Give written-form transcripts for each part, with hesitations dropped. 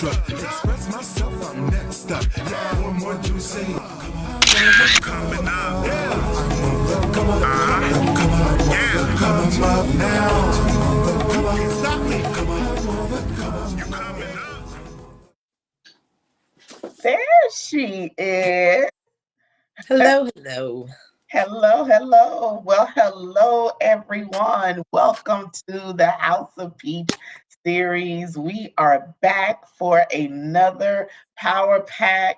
extra. Express myself, I'm next up. Yeah, one more you say. I'm coming up. Yeah. Come on, yeah. Come up now. Can't stop me. Come on, you coming up. There she is. Hello, hello. Hello, hello. Well, hello, everyone. Welcome to the House of Peach series. We are back for another power pack,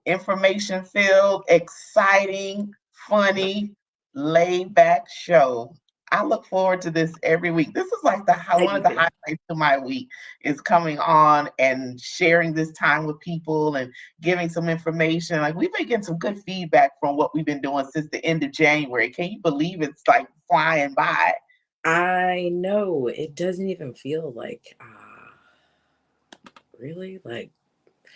information filled, exciting, funny, laid back show. I look forward to this every week. This is like I one do of the too. highlights of my week is coming on and sharing this time with people and giving some information. Like we've been getting some good feedback from what we've been doing since the end of January. Can you believe it's like flying by? I know it doesn't even feel like really like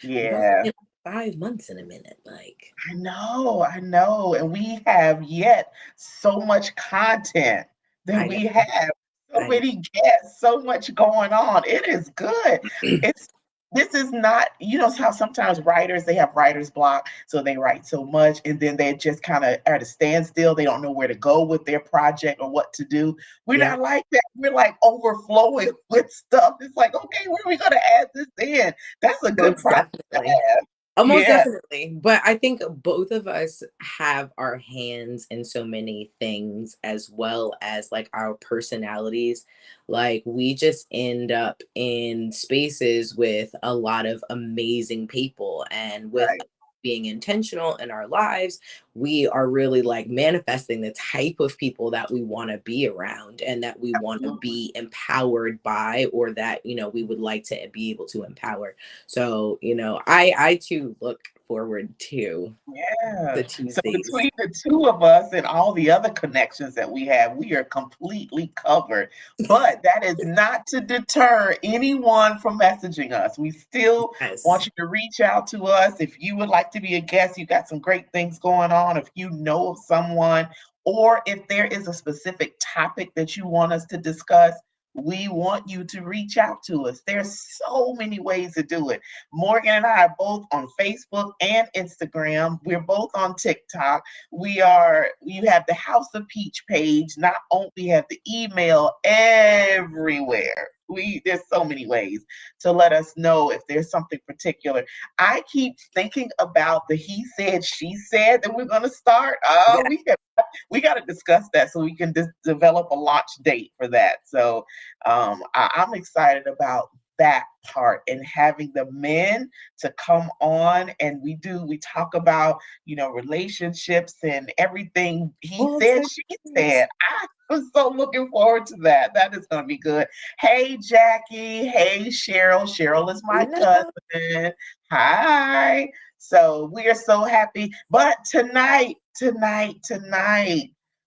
we've only Yeah, been 5 months in a minute. Like I know. And we have yet so much content that I know, we have. So I many guests, so much going on. It is good. know. It's this is not, you know how sometimes writers they have writer's block, so they write so much and then they just kind of at a standstill. They don't know where to go with their project or what to do. We're Yeah, not like that. We're like overflowing with stuff. It's like, okay, where are we gonna add this in? That's a good most problem to definitely. have. Almost Yeah, definitely. But I think both of us have our hands in so many things as well as like our personalities. Like we just end up in spaces with a lot of amazing people and with right. being intentional in our lives, we are really like manifesting the type of people that we want to be around and that we want to be empowered by or that, we would like to be able to empower. So, I too look forward to Yeah. the So Tuesdays. between the two of us and all the other connections that we have, we are completely covered. But that is not to deter anyone from messaging us. We still want Yes. you to reach out to us. If you would like to be a guest, you got some great things going on. If you know of someone, or if there is a specific topic that you want us to discuss, we want you to reach out to us. There's so many ways to do it. Morgan and I are both on Facebook and Instagram. We're both on TikTok. You have the House of Peach page. Not only have the email everywhere. There's so many ways to let us know if there's something particular. I keep thinking about the he said, she said that we're gonna start. Yeah. We got to discuss that so we can develop a launch date for that. So I'm excited about that part and having the men to come on and we talk about relationships and everything he All said types she of things. said. I'm so looking forward to that. That is going to be good. Hey Jackie, hey Cheryl is my Hello. cousin. Hi. So we are so happy, but tonight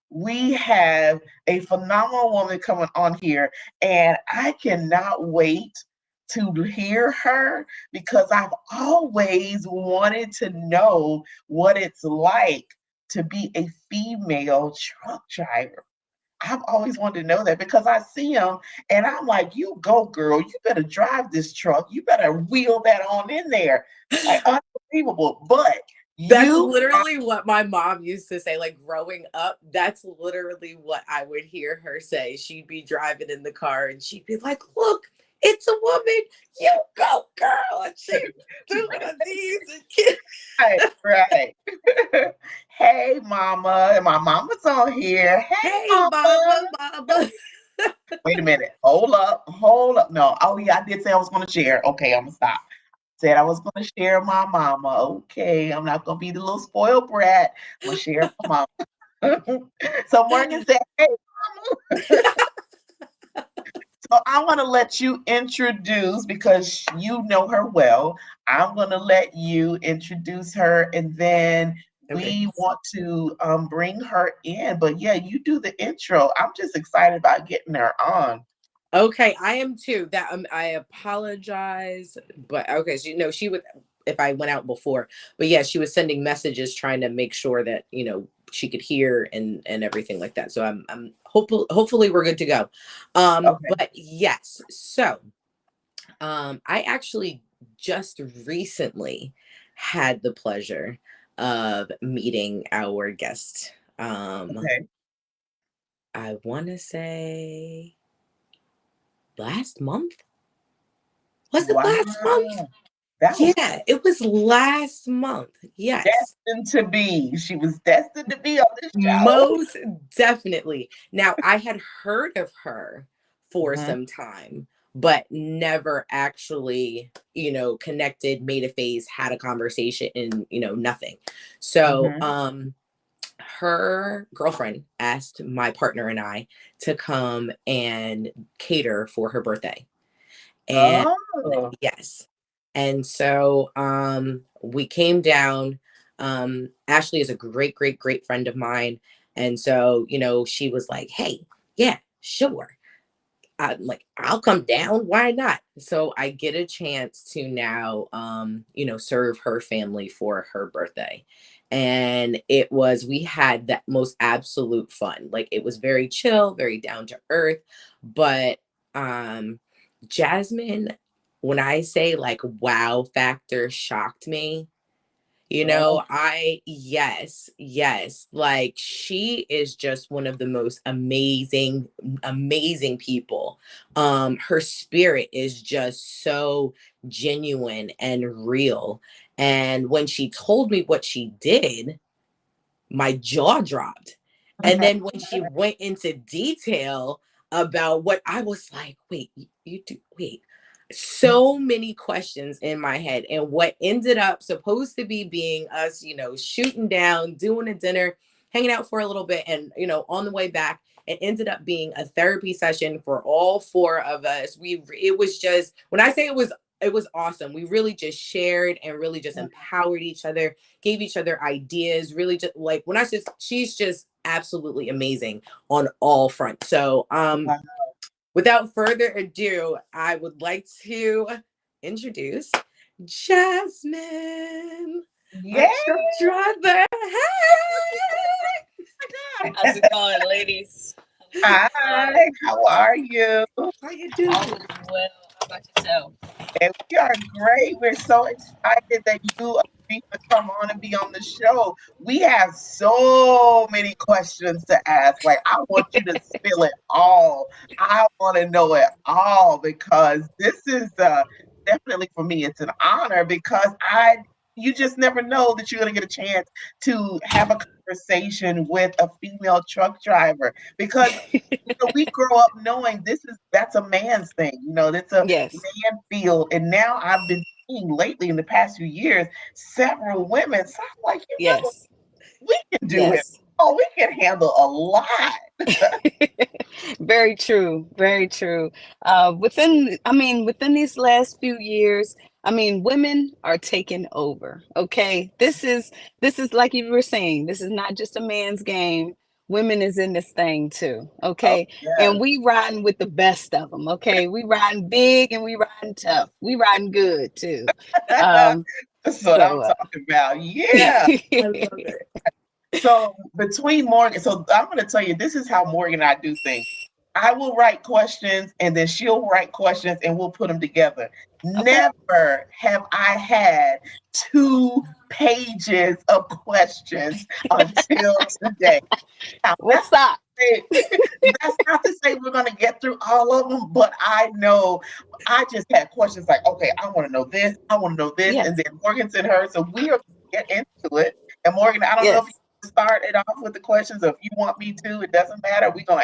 we have a phenomenal woman coming on here, and I cannot wait to hear her because I've always wanted to know what it's like to be a female truck driver. I've always wanted to know that because I see them and I'm like, you go, girl. You better drive this truck. You better wheel that on in there. Like, unbelievable. But That's you literally what my mom used to say. Like growing up, that's literally what I would hear her say. She'd be driving in the car and she'd be like, "Look, it's a woman. You go, girl." And she'd do one of these. And right. Hey, mama. And my mama's on here. Hey, hey, mama. mama, mama. Wait a minute. Hold up. Hold up. No. Oh, yeah, I did say I was going to share. Okay, I'm going to stop. Said I was going to share my mama. Okay, I'm not going to be the little spoiled brat. I'm going to share my mama. So Morgan said, hey, mama. So I want to let you introduce because you know her well. I'm going to let you introduce her and then Okay. we want to bring her in. But yeah, you do the intro. I'm just excited about getting her on. Okay, I am too. That I apologize, but okay, so she would if I went out before, but yeah, she was sending messages trying to make sure that she could hear and everything like that. So I'm hopefully we're good to go. Okay. But yes, so I actually just recently had the pleasure of meeting our guest. Okay. I want to say last month. Was it last month? Wow. That was Yeah, it was last month. Yes. destined to be. She was destined to be on this show. Most definitely. Now, I had heard of her for Mhm, some time, but never actually, connected, made a face, had a conversation, and, nothing. So, mhm. her girlfriend asked my partner and I to come and cater for her birthday. And Oh. yes. And so we came down. Ashley is a great, great, great friend of mine. And so, she was like, hey, yeah, sure. I'm like, I'll come down. Why not? So I get a chance to now, serve her family for her birthday. And we had that most absolute fun. Like it was very chill, very down to earth. But um, Jasmine, when I say like wow factor shocked me, Oh. yes, like she is just one of the most amazing, amazing people. Her spirit is just so genuine and real. And when she told me what she did, my jaw dropped. And then when she went into detail about what I was like, wait, you do, wait. So many questions in my head. And what ended up supposed to be being us, shooting down, doing a dinner, hanging out for a little bit, and, on the way back, it ended up being a therapy session for all four of us. It was just, when I say it was awesome. We really just shared and really just empowered each other, gave each other ideas, really just like she's just absolutely amazing on all fronts. So without further ado, I would like to introduce Jasmine, our Yeah. truck driver. Hey, How's it going, ladies? Hi. How are you? how you doing? All is well. How about yourself? And we are great. We're so excited that you agreed to come on and be on the show. We have so many questions to ask. Like, I want you to spill it all. I want to know it all because this is definitely for me, it's an honor because you just never know that you're going to get a chance to have a conversation with a female truck driver because we grow up knowing that's a man's thing. That's a Yes, man field. And now I've been seeing lately in the past few years several women. So I'm like, yes, we can do it. yes. Oh, we can handle a lot. Very true, very true. Within these last few years, women are taking over. Okay, this is like you were saying. This is not just a man's game. Women is in this thing too. Oh, Okay, yes. and we riding with the best of them. Okay, we riding big and we riding tough. We riding good too. Um, That's what I'm so talking about. Yeah. I love it. So between Morgan, so I'm going to tell you, this is how Morgan and I do things. I will write questions and then she'll write questions and we'll put them together. okay, Never have I had 2 pages of questions until today. Now, what's up? say- that's not to say we're going to get through all of them, but I know I just had questions like, okay, I want to know this, I want to know this, Yes, and then Morgan said her. So we are going to get into it. And Morgan, I don't know if yes. you start it off with the questions, or if you want me to, it doesn't matter. We're gonna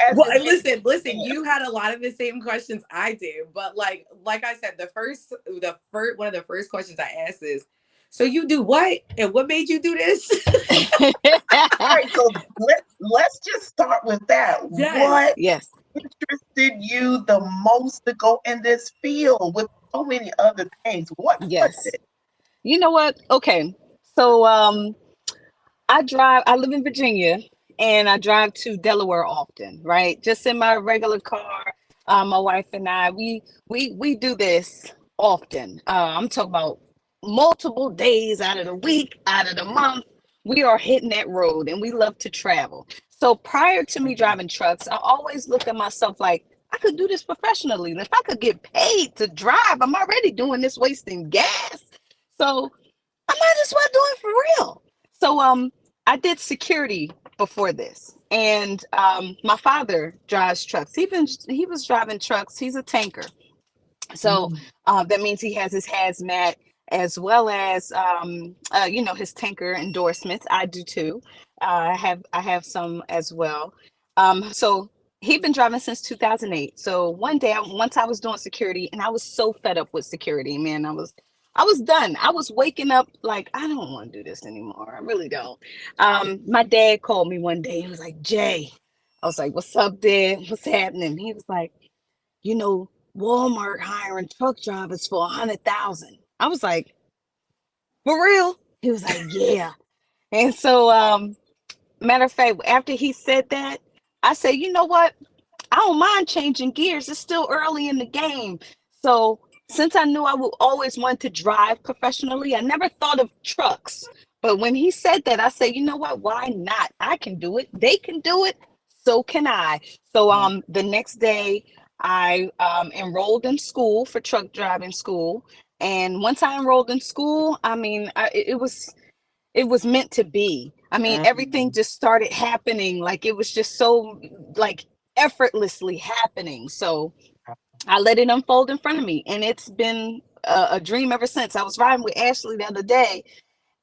ask Well, as and many. listen, you had a lot of the same questions I did, but like I said, the first one of the first questions I asked is, so you do what? And what made you do this? All right, so let's just start with that. Yes. What Yes, interested you the most to go in this field with so many other things? What was yes. it? You know what? Okay. So I live in Virginia and I drive to Delaware often, right? Just in my regular car. My wife and I, we do this often. I'm talking about multiple days out of the week, out of the month. We are hitting that road and we love to travel. So prior to me driving trucks, I always looked at myself like, I could do this professionally. And if I could get paid to drive, I'm already doing this wasting gas. So I might as well do it for real. So I did security before this. And my father drives trucks. He was driving trucks. He's a tanker. So Mm. that means he has his hazmat as well as his tanker endorsements. I do too. I have some as well. So he'd been driving since 2008. So one day, once I was doing security, and I was so fed up with security, man. I was done. I was waking up like I don't want to do this anymore. I really don't. My dad called me one day. He was like, "Jay," I was like, "What's up, Dad? What's happening?" He was like, Walmart hiring truck drivers for 100,000. I was like, for real? He was like, yeah. And so, matter of fact, after he said that, I said, you know what? I don't mind changing gears. It's still early in the game. So since I knew I would always want to drive professionally, I never thought of trucks. But when he said that, I said, you know what? Why not? I can do it. They can do it. So can I. So the next day I enrolled in school for truck driving school. And once I enrolled in school, I mean, it was meant to be. I mean, everything Mm. just started happening. Like it was just so like effortlessly happening. So I let it unfold in front of me, and it's been a dream ever since. I was riding with Ashley the other day,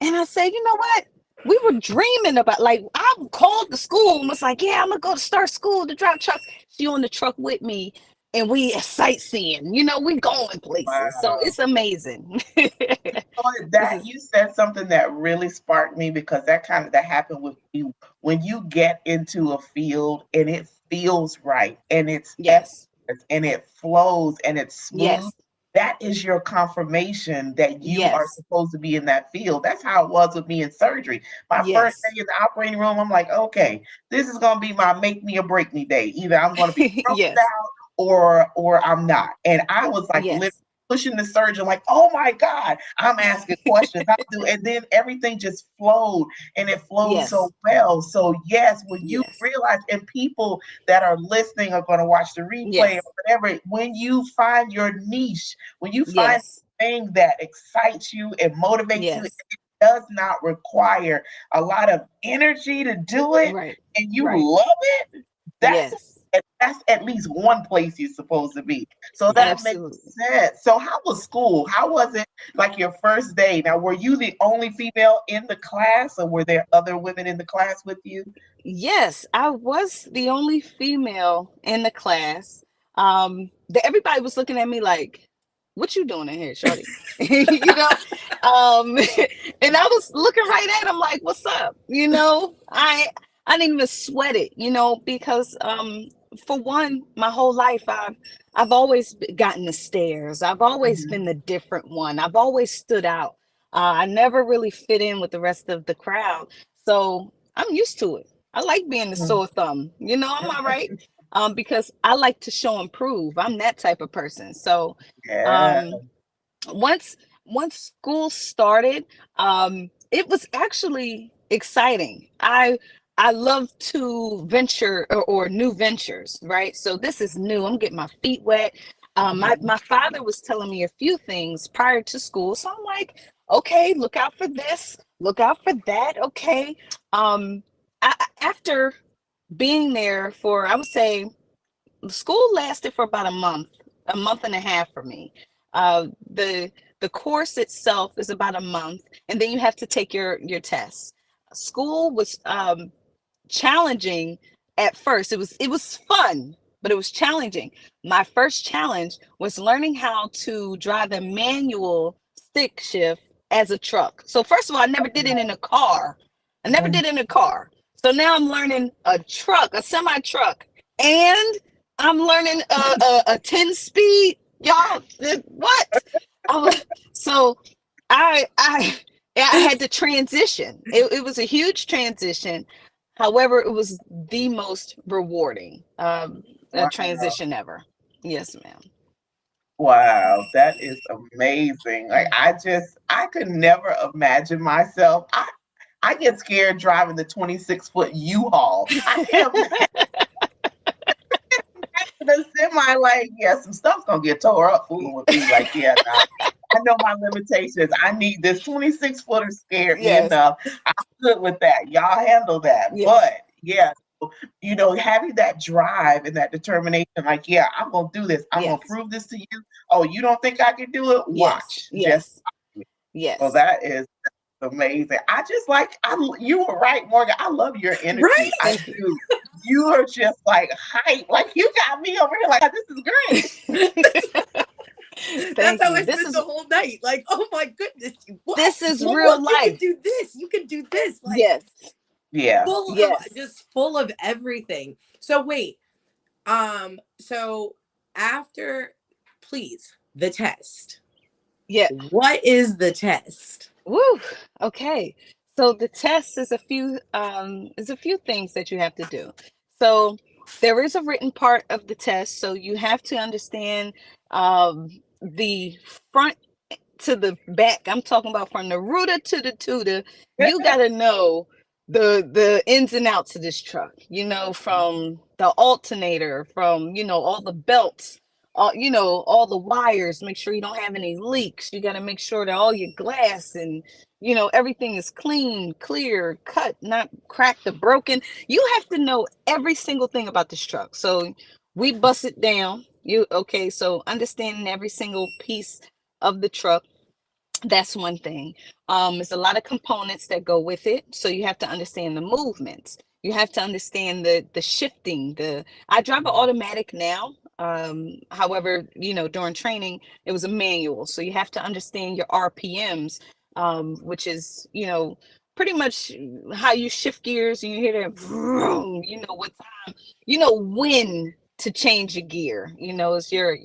and I said, you know what? We were dreaming about like I called the school and was like, yeah, I'm gonna go to start school to drive trucks. She on the truck with me, and we sightseeing. We going places, so Wow. it's amazing. This That is you said something that really sparked me because that happened with you when you get into a field and it feels right and it's yes, effortless and it flows and it's smooth. yes, That is your confirmation that you are yes, supposed to be in that field. That's how it was with me in surgery. My first yes, day in the operating room, I'm like, okay, this is gonna be my make me or break me day. Either I'm gonna be choked yes, out or I'm not. And I was like literally yes, pushing the surgeon, like, oh my God, I'm asking questions. I do, and then everything just flowed and it flowed so yes, well. So yes, when you yes, realize, and people that are listening are going to watch the replay or yes, whatever, when you find your niche, when you find yes, the thing that excites you and motivates you, it yes, does not require a lot of energy to do it, right, and you right, love it, that's yes, that's at least one place you're supposed to be. So that makes absolutely. sense. So how was school? How was it like your first day? Now, were you the only female in the class, or were there other women in the class with you? Yes, I was the only female in the class. Everybody was looking at me like, "What you doing in here, shorty?" you know. Um, and I was looking right at him like, "What's up?" I didn't even sweat it, because for one, my whole life I've always gotten the stares. I've always been Mhm. the different one. I've always stood out. I never really fit in with the rest of the crowd, so I'm used to it. I like being the sore thumb. I'm all right. Because I like to show and prove. I'm that type of person. So Yeah. um once once school started, it was actually exciting. I love to venture or new ventures, right? So this is new. I'm getting my feet wet. My father was telling me a few things prior to school, so I'm like, okay, look out for this, look out for that. Okay, after being there for, I would say, school lasted for about a month and a half for me. The course itself is about a month, and then you have to take your tests. School was challenging at first. It was fun, but it was challenging. My first challenge was learning how to drive a manual stick shift as a truck. So first of all, I never did it in a car. I never Mhm. did it in a car. So now I'm learning a truck, a semi truck, and I'm learning a 10 speed. Y'all, what? I was, so I yeah, I had to transition. It was a huge transition. However, it was the most rewarding Wow. transition ever. Yes, ma'am. Wow, that is amazing. Like I could never imagine myself. I get scared driving the 26-foot U-Haul. I can't imagine a might like, yeah, some stuff's gonna get tore up fooling with me. Like, yeah, nah, I know my limitations. I need this 26-footer scared me Yes. enough. I'm good with that. Y'all handle that. Yes. But yeah, having that drive and that determination, like, yeah, I'm gonna do this. I'm gonna Yes. prove this to you. Oh, you don't think I can do it? Yes. Watch. Just Yes. so Yes. that is amazing. I just like you were right, Morgan. I love your energy. Right? I Thank you. do. You are just like hype. Like you got me over here. Like this is great. That's Thank how you. I spent the whole night. Like, oh my goodness, what? This is Well, real look, you can life. do this. You can do this. Like, Yes. Yeah. Yes. full of everything. So wait, so after, please, the test. Yeah. What is the test? Woo. Okay. So the test is a few things that you have to do. So there is a written part of the test. So you have to understand the front to the back. I'm talking about from the rooter to the tutor. You got to know the ins and outs of this truck. From the alternator, from all the belts, all the wires. Make sure you don't have any leaks. You got to make sure that all your glass and everything is clean, clear, cut, not cracked or broken. You have to know every single thing about this truck. So we bust it down. So understanding every single piece of the truck, that's one thing. There's a lot of components that go with it, so you have to understand the movements. You have to understand the shifting. I drive an automatic now. However, during training it was a manual, so you have to understand your RPMs, which is pretty much how you shift gears, and you hear that vroom, what time, when to change your gear. It's your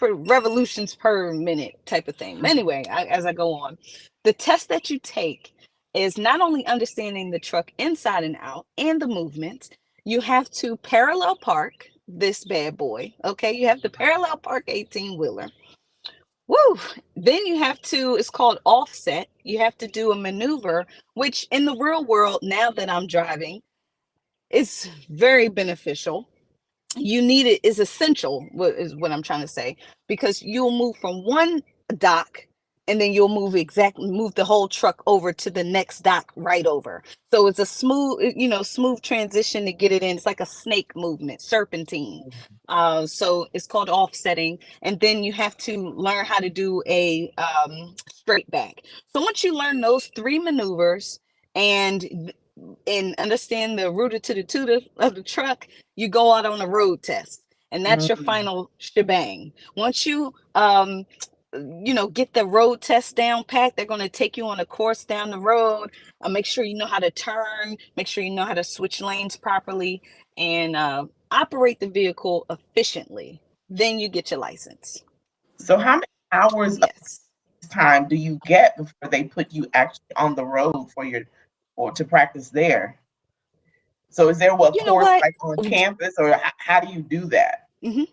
revolutions per minute type of thing. Anyway, as I go on, the test that you take is not only understanding the truck inside and out and the movements. You have to parallel park this bad boy. Okay, you have to parallel park 18-wheeler. Woo! Then you have to, it's called offset. You have to do a maneuver, which in the real world, now that I'm driving, is very beneficial. You need it, is essential, is what I'm trying to say, because you'll move from one dock and then you'll move the whole truck over to the next dock right over. So it's a smooth transition to get it in. It's like a snake movement, serpentine. So it's called offsetting. And then you have to learn how to do a straight back. So once you learn those three maneuvers and understand the rooter to the tutor of the truck, you go out on a road test, and that's your Mm. final shebang. Once you get the road test down packed, they're going to take you on a course down the road. Make sure you know how to turn, make sure you know how to switch lanes properly, and operate the vehicle efficiently. Then you get your license. So how many hours of Yes. time do you get before they put you actually on the road or to practice there? So is there what You know course what? like on campus, or how do you do that? Mhm.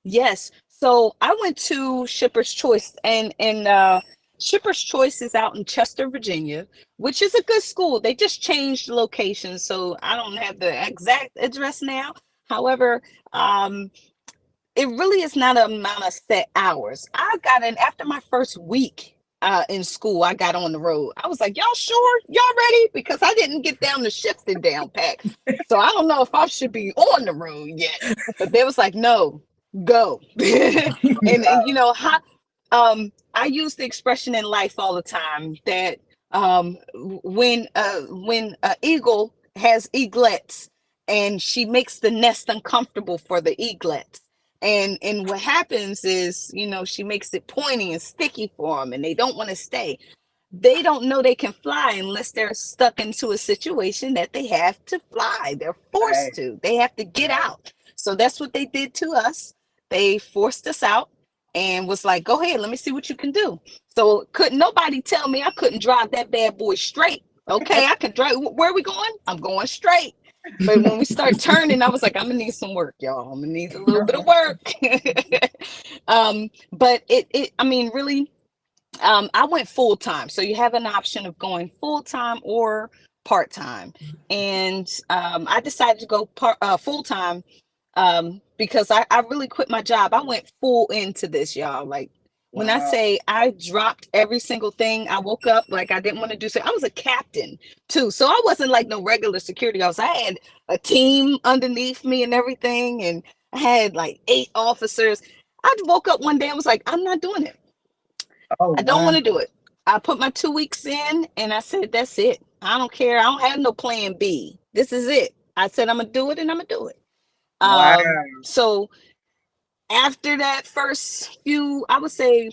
Yes. So I went to Shipper's Choice, and Shipper's Choice is out in Chester, Virginia, which is a good school. They just changed the location, so I don't have the exact address now. However, it really is not an amount of set hours. I got in after my first week in school. I got on the road. I was like, "Y'all sure? Y'all ready?" Because I didn't get down the shifting down pack, so I don't know if I should be on the road yet. But they was like, "No, go." And how I use the expression in life all the time that when an eagle has eaglets and she makes the nest uncomfortable for the eaglets, and what happens is, she makes it pointy and sticky for them and they don't want to stay. They don't know they can fly unless they're stuck into a situation that they have to fly. They're forced Right, to. They have to get right. out. So that's what they did to us. They forced us out and was like, "Go ahead, let me see what you can do." So couldn't nobody tell me I couldn't drive that bad boy straight. Okay, I could drive. Where are we going? I'm going straight. But when we start turning, I was like, "I'm gonna need some work, y'all. I'm gonna need a little bit of work." But I mean, really, I went full time. So you have an option of going full time or part time. And I decided to go full time Because I really quit my job. I went full into this, y'all. Like when I Wow. say I dropped every single thing, I woke up like I didn't want to do so. I was a captain too. So I wasn't like no regular security officer. I had a team underneath me and everything. And I had like 8 officers. I woke up one day and was like, I'm not doing it. Oh, I don't wow. want to do it. I put my 2 weeks in and I said, that's it. I don't care. I don't have no plan B. This is it. I said, I'm going to do it and I'm going to do it. Wow. So after that first few, I would say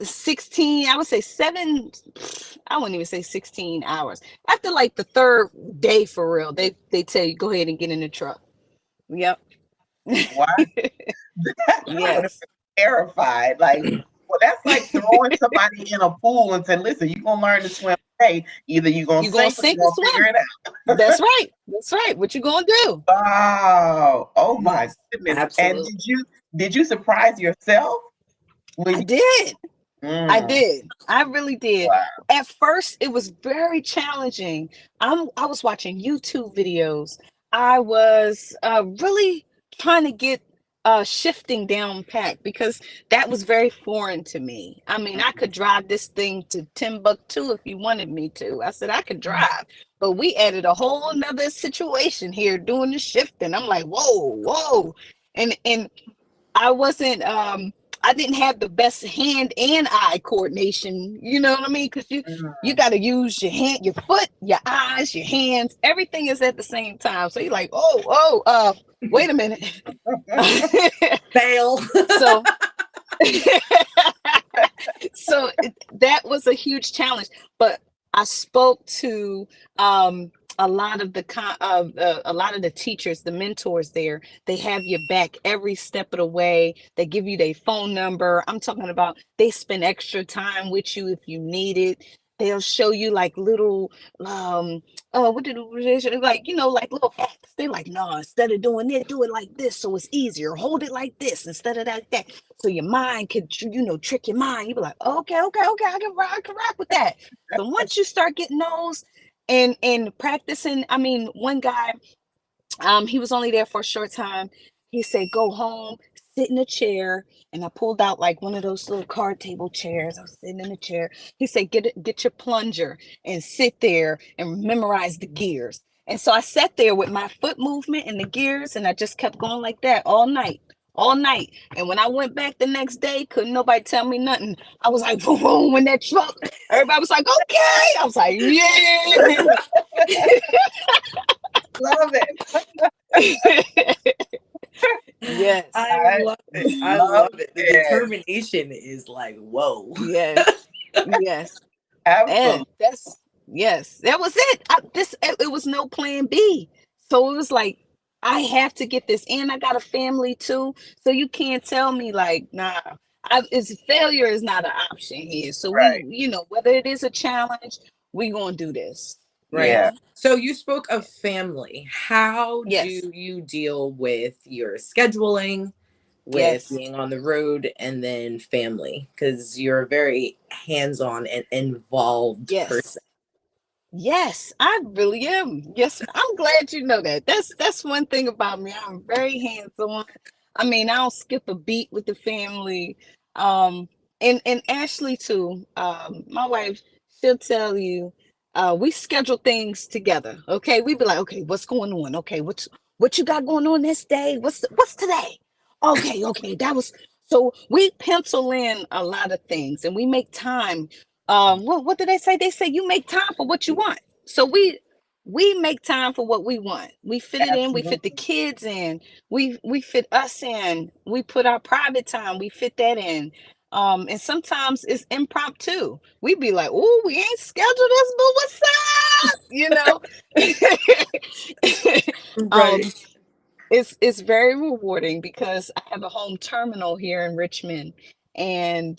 16, I would say I wouldn't even say 16 hours. After like the third day for real, they tell you go ahead and get in the truck. Yep. Wow. I would have Yes. been terrified. Like, well, that's like throwing somebody in a pool and saying, listen, you're going to learn to swim today. Either you're going to You gonna sink or sink you're or going to figure swim. it out. That's right. That's right. What you gonna do? Wow. Oh my Yes, goodness. And absolutely. did you surprise yourself when I you did. I mm, did. I really did. wow. At first, it was very challenging. I was watching YouTube videos. I was really trying to get shifting down pat because that was very foreign to me. I mean, I could drive this thing to Timbuktu if you wanted me to. I said I could drive, but we added a whole nother situation here doing the shifting. I'm like, whoa, whoa. And I wasn't I didn't have the best hand and eye coordination, you know what I mean? Because you Mm. got to use your hand, your foot, your eyes, your hands, everything is at the same time. So you're like, wait a minute. Fail. So so that was a huge challenge, but I spoke to a lot of a lot of the teachers, the mentors there. They have your back every step of the way. They give you their phone number. I'm talking about they spend extra time with you if you need it. They'll show you like little what did they say? Like, like little hacks. They're like, no, instead of doing it, do it like this so it's easier. Hold it like this instead of that. So your mind could, trick your mind. You be like, okay, I can rock with that. So once you start getting those and practicing, I mean, one guy, he was only there for a short time. He said, go home, sit in a chair. And I pulled out like one of those little card table chairs. I was sitting in a chair. He said, get your plunger and sit there and memorize the gears. And so I sat there with my foot movement and the gears, and I just kept going like that all night. All night. And when I went back the next day, couldn't nobody tell me nothing. I was like, boom, boom, in that truck. Everybody was like, okay. I was like, Love yeah. Yes. I I love it. I love love it. The it. determination is like, whoa. Yes. Yes. And Absolutely. that was it. It was no plan B. So it was like, I have to get this. And I got a family too. So you can't tell me like, nah, failure is not an option here. So Right. whether it is a challenge, we going to do this. Right. Yeah. Yeah. So you spoke of family. How Yes. do you deal with your scheduling, with Yes. being on the road, and then family? Because you're a very hands-on and involved Yes. person. Yes, I really am. Yes, I'm glad you know that. That's one thing about me. I'm very hands-on. I mean, I don't skip a beat with the family. Um, and Ashley too. My wife, she'll tell you, we schedule things together. Okay, we be like, okay, what's going on? Okay, what you got going on this day? What's today? Okay, that was so we pencil in a lot of things and we make time. What did they say? They say you make time for what you want. So we make time for what we want. We fit it in, we fit the Absolutely. kids in, we fit us in, we put our private time, we fit that in. And sometimes it's impromptu. We be like, oh, we ain't scheduled this, but what's up? Right. um it's very rewarding because I have a home terminal here in Richmond, and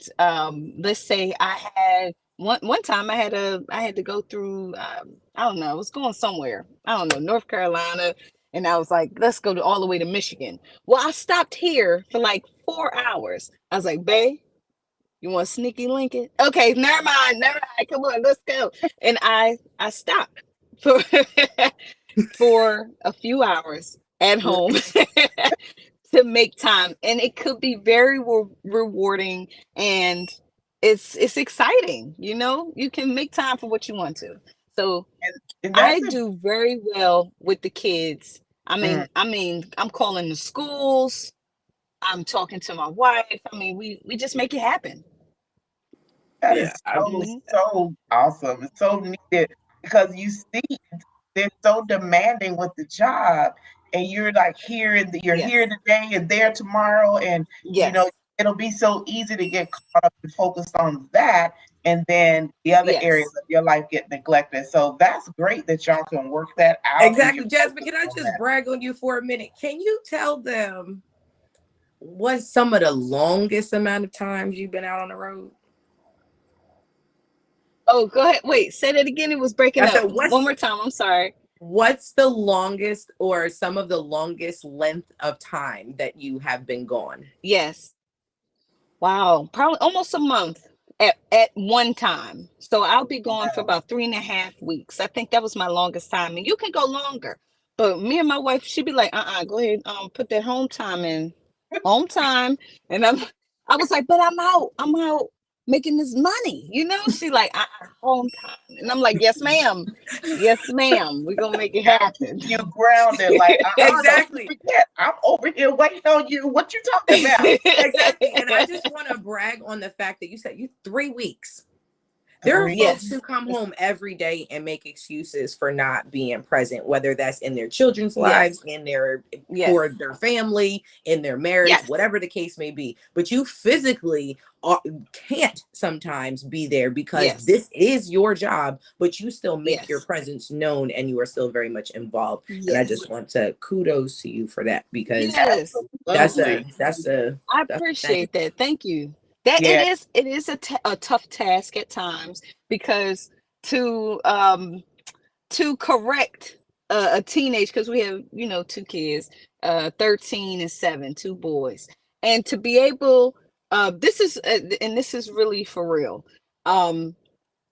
let's say I had one time I had to go through I don't know, I was going somewhere, I don't know, North Carolina, and I was like, let's go all the way to Michigan. Well, I stopped here for like 4 hours. I was like, babe, you want sneaky link it? Okay, never mind, come on, let's go. And I stopped for for a few hours at home to make time, and it could be very rewarding, and it's exciting. You can make time for what you want to. So And I that's a do very well with the kids. I mm, mean, I mean, I'm calling the schools. I'm talking to my wife. I mean, we just make it happen. that Yeah, is I so, just Hmm. so awesome. It's so needed because you see they're so demanding with the job, and you're like you're Yes. here today and there tomorrow, and Yes. it'll be so easy to get caught up and focused on that, and then the other areas Yes. of your life get neglected. So that's great that y'all can work that out and you exactly, Jasmine. focus Can I on just that. brag on you for a minute? Can you tell them what's some of the longest amount of times you've been out on the road? Oh, go ahead. Wait, say that again. It was breaking I up. said, One more time. I'm sorry. what's the longest or some of the longest length of time that you have been gone? Yes. Wow. Probably almost a month at one time. So I'll be gone for Wow. about 3.5 weeks. I think that was my longest time. And you can go longer. But me and my wife, she'd be like, go ahead, put that home time in. Home time. And I was like, but I'm out. I'm out making this money. She like, home time. And I'm like, yes, ma'am. Yes, ma'am. We're gonna make it Gotta keep happen. you grounded, like, don't you Exactly. forget, I'm over here waiting on you. What you talking about? Exactly. And I just want to brag on the fact that you said you 3 weeks. There are 3 folks Yes. who come home every day and make excuses for not being present, whether that's in their children's lives, Yes. in their Yes. for their family, in their marriage, Yes. whatever the case may be. But you physically can't sometimes be there because Yes. this is your job, but you still make your Yes. presence known and you are still very much involved. And I Yes. just want to kudos to you for that because Yes. that's Absolutely. I a thing. appreciate that. Thank you. That Yeah, it is a tough task at times because to correct a teenage, because we have, two kids, 13 and 7, two boys, and to be able, this is and this is really for real, um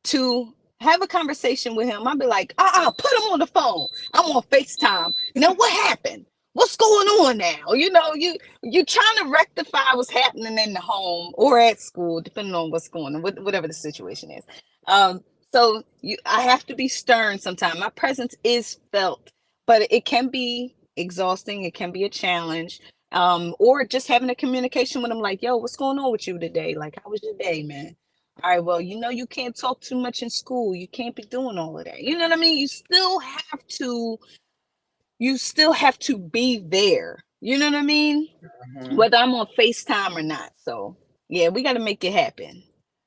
to have a conversation with him. I'd be like, put him on the phone. I'm on FaceTime. Now what happened? What's going on now? You trying to rectify what's happening in the home or at school, depending on what's going on, whatever the situation is. Um, so I have to be stern sometimes. My presence is felt, but it can be exhausting. It can be a challenge. Or just having a communication with him, like, yo, what's going on with you today? Like, how was your day, man? All right, well, you can't talk too much in school. You can't be doing all of that. You know what I mean? You still have to be there. You know what I mean? mhm. Whether I'm on FaceTime or not. So yeah, we gotta make it happen.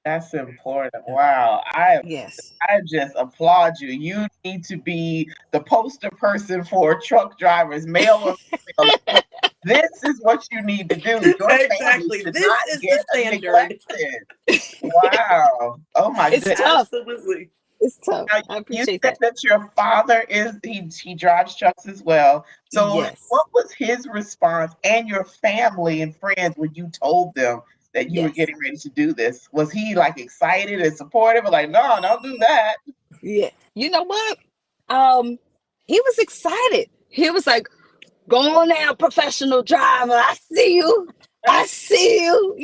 That's important. Wow. Yes. I just applaud you. You need to be the poster person for truck drivers, male or female. This is what you need to do. Your family Exactly. should This not is the get standard. neglected. Wow. Oh my It's goodness. tough. Absolutely. It's tough. Now, I you appreciate said that. that your father he drives trucks as well. So Yes. what was his response and your family and friends when you told them that you were Yes. getting ready to do this? Was he like excited and supportive or like, no, don't do that? Yeah. You know what? Um, he was excited. He was like, go on now, professional driver. I see you. I see you,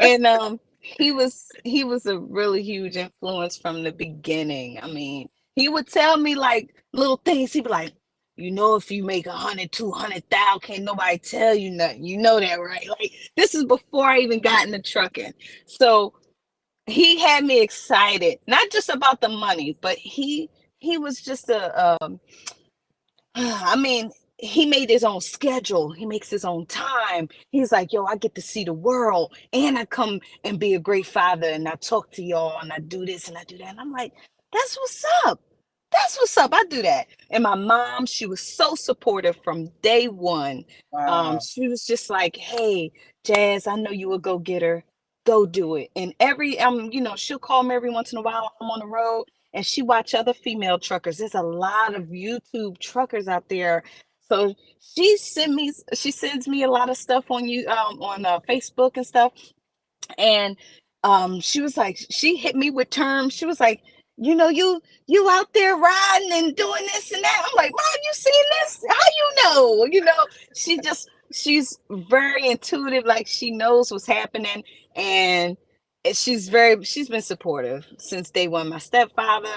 And he was a really huge influence from the beginning. I mean, he would tell me like little things. He'd be like, if you make 100, 200,000, can't nobody tell you nothing. You know that, right? Like this is before I even got into trucking. So he had me excited, not just about the money, but he was just I mean, he made his own schedule. He makes his own time. He's like, yo, I get to see the world and I come and be a great father and I talk to y'all and I do this and I do that. And I'm like, that's what's up. That's what's up. I do that. And my mom, she was so supportive from day one. Wow. She was just like, hey, Jazz, I know you a go-getter. Go do it. And she'll call me every once in a while. I'm on the road and she watch other female truckers. There's a lot of YouTube truckers out there. So she sends me a lot of stuff on Facebook and stuff. And she was like, she hit me with terms. She was like, you out there riding and doing this and that. I'm like, Mom, you seen this? How you know? She's very intuitive, like she knows what's happening, and she's been supportive since day one. My stepfather,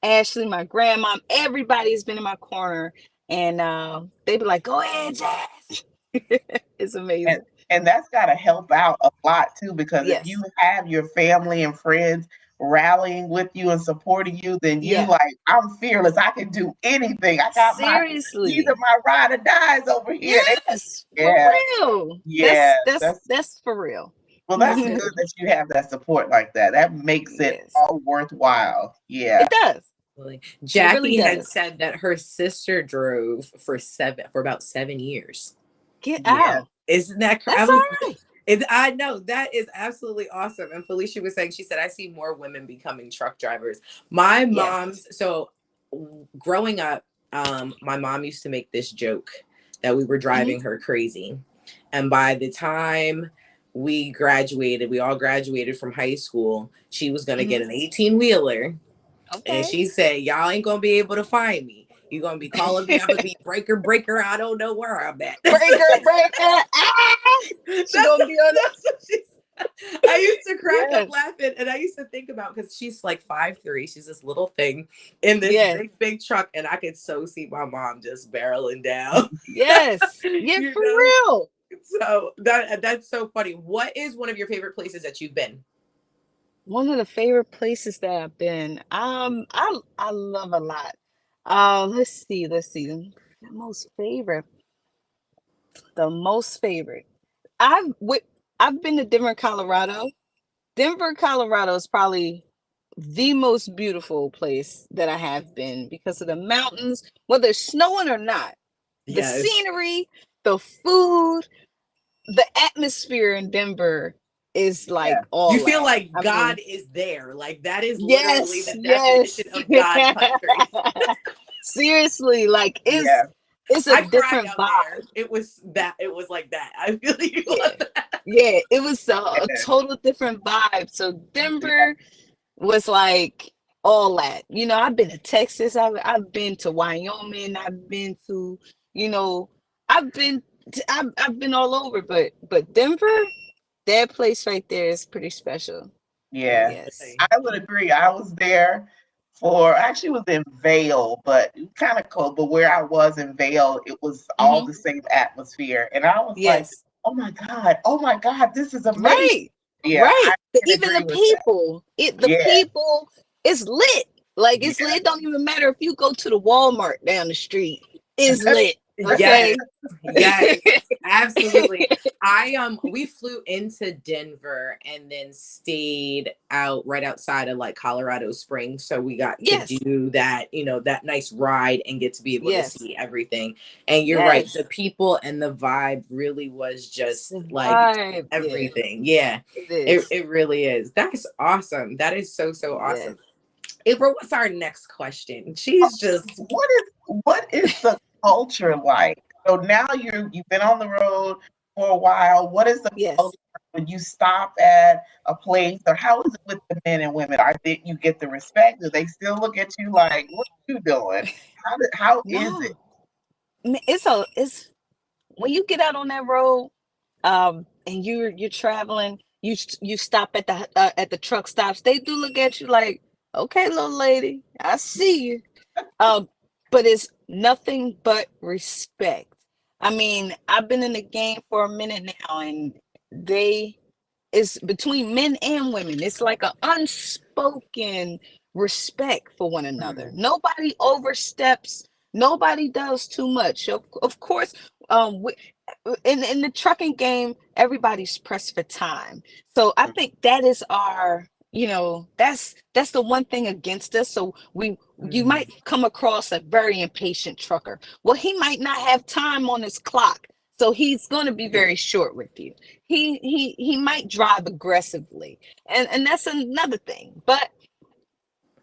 Ashley, my grandma, everybody's been in my corner, and they be like, go ahead, Jazz. It's And amazing. and that's gotta help out a lot too, because if you Yes. have your family and friends rallying with you and supporting you, then you Yeah. like, I'm fearless. I can do anything. I got these are Seriously. my ride or dies over here. Yes, for Yeah, real. yeah. That's for real. Well, that's good that you have that support like that. That makes it Yes. all worthwhile. Yeah. It does. Absolutely. It really Jackie had does. said that her sister drove for about 7 years. Get Yeah. out. Isn't that That's all right. I know that is absolutely awesome. And Felicia was saying, she said, I see more women becoming truck drivers. My Yes. mom's so growing up, my mom used to make this joke that we were driving her crazy. And by the time we all graduated from high school, she was gonna get an 18-wheeler. And Okay. she said, y'all ain't gonna be able to find me. You're gonna be calling me. I'm gonna be breaker. I don't know where I'm at. Breaker. Ah! She gonna be on That's what she said. I used to crack up Yes. laughing, and I used to think about, because she's like 5'3". She's this little thing in this Yes. big truck, and I could so see my mom just barreling down. Yes. Yeah, You for know? real. So that's so funny. What is one of your favorite places that you've been? One of the favorite places that I've been. I love a lot. Let's see. The most favorite. The most favorite. I've been to Denver, Colorado. Denver, Colorado is probably the most beautiful place that I have been because of the mountains, whether it's snowing or not. The Yes. scenery, the food, the atmosphere in Denver is Yeah. like You all feel that. like I God mean, is there. Like that is literally yes, the yes. definition of God country. Seriously, like Yeah. it's a I cried different out vibe. there. It was like that. I feel you on Yeah. that. Yeah, it was a total different vibe. So Yeah. Denver was like all that. I've been to Texas, I've been to Wyoming, I've been to, you know, I've been all over, but Denver, that place right there is pretty special. Yeah. Yes. I would agree. I was there for actually it was in Vale, but kind of cold. But where I was in Vale, it was all Hmm. the same atmosphere. And I was like, Yes. oh my God, this is amazing. Right. Yeah, Right. I can Even agree the with that. people, the Yeah. people, it's lit. Like it's Yeah. lit. It don't even matter if you go to the Walmart down the street. It's lit. Yes, Okay. yes, absolutely. We flew into Denver and then stayed out right outside of like Colorado Springs. So we got to Yes. do that, that nice ride and get to be able to Yes. see everything. And you're right, Yes. the people and the vibe really was It's the just like vibe. Yeah, everything. Yeah, it it, is. it really is. That's awesome. That is so, so Yes. awesome. April, what's our next question? She's just What is the culture like? So now you've been on the road for a while. What is the Yes. culture when you stop at a place, or how is it with the men and women? Are they you get the respect? Do they still look at you like, what are you doing? How is it? No. It's when you get out on that road, and you're traveling, you stop at the truck stops. They do look at you like, okay, little lady, I see you. Um, but it's nothing but respect. I mean, I've been in the game for a minute now, and they it's between men and women. It's like an unspoken respect for one another. Mhm. Nobody oversteps. Nobody does too much. Of course, we, in the trucking game, everybody's pressed for time. So I think that is our, that's the one thing against us. So you mm, might come across a very impatient trucker. Well, he might not have time on his clock. So he's going to be very short with you. He might drive aggressively. And that's another thing. But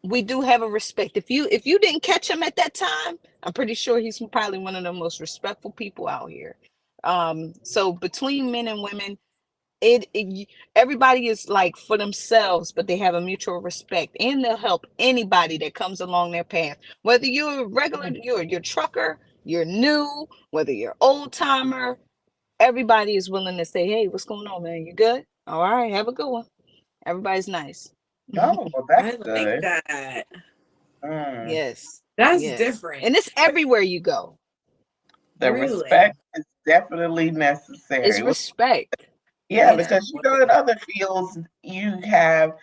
we do have a respect. If you didn't catch him at that time, I'm pretty sure he's probably one of the most respectful people out here. So between men and women, everybody is like for themselves, but they have a mutual respect, and they'll help anybody that comes along their path. Whether you're a regular, you're trucker, you're new, whether you're old timer, everybody is willing to say, "Hey, what's going on, man? You good? All right, have a good one." Everybody's nice. Oh, well, I that's like good. that. Mm. Yes, That's yes, different. and it's everywhere you go. The Really? respect is definitely It's necessary. Well, respect. yeah, It's because Yes, you know in wonderful. other fields you have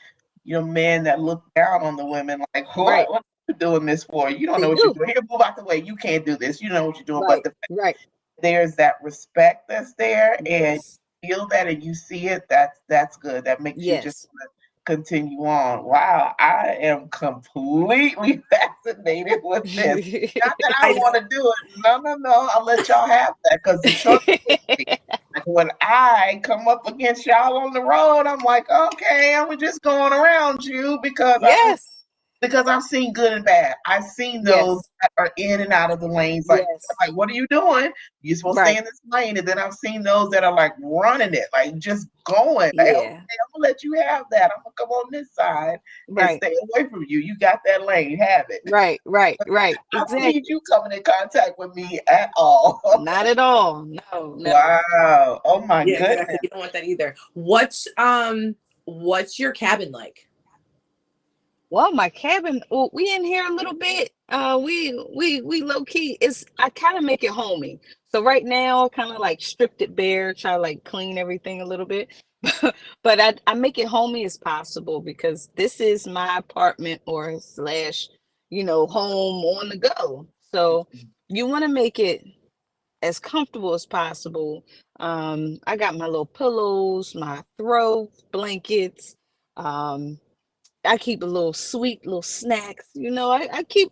men that look down on the women like, right. what are you doing this for? You don't They know what you're do. doing. Here, move out the way. You can't do this. You know what you're doing. But Right, right. there's that respect that's there, and Yes, you feel that and you see it. That's good. That makes you just yes. continue on. Wow, I am completely fascinated with this. Not that I I want to do it. No, no, no. I'll let y'all have that because the short like when I come up against y'all on the road, I'm like, okay, I'm just going around you Yes, because I've seen good and bad. I've seen those yes, that are in and out of the lanes. yes. Like, what are you doing? You're supposed to stay Right. in this lane. And then I've seen those that are like running it, like just going. Like, okay, Yeah. I'm gonna let you have that. I'm gonna come on this side and Right. stay away from you. You got that lane, have it. Right. Right. Right. I don't need Exactly. you coming in contact with me at all. Not at all. No, no. Wow. Oh my yeah, goodness. exactly. You don't want that either. What's your cabin like? Well, my cabin, well, we in here a little bit. We low key. It's I kind of make it homey. So right now, kind of like stripped it bare, try to like clean everything a little bit. But I make it homey as possible because this is my apartment or slash, home on the go. So you want to make it as comfortable as possible. I got my little pillows, my throw blankets. Um, I keep a little sweet little snacks. I keep,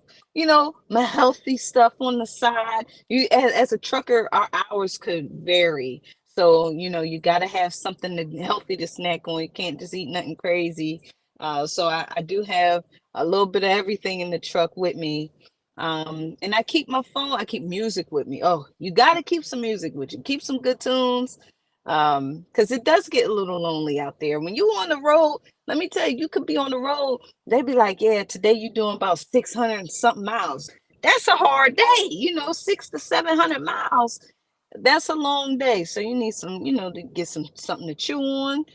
my healthy stuff on the side. As a trucker, our hours could vary. So, you gotta have something healthy to snack on. You can't just eat nothing crazy. So I do have a little bit of everything in the truck with me. And I keep my phone, I keep music with me. Oh, you gotta keep some music with you. Keep some good tunes. Because it does get a little lonely out there. When you on the road, let me tell you, you could be on the road. They be like, yeah, today you're doing about 600 and something miles. That's a hard day, 600 to 700 miles. That's a long day. So you need some, to get something to chew on,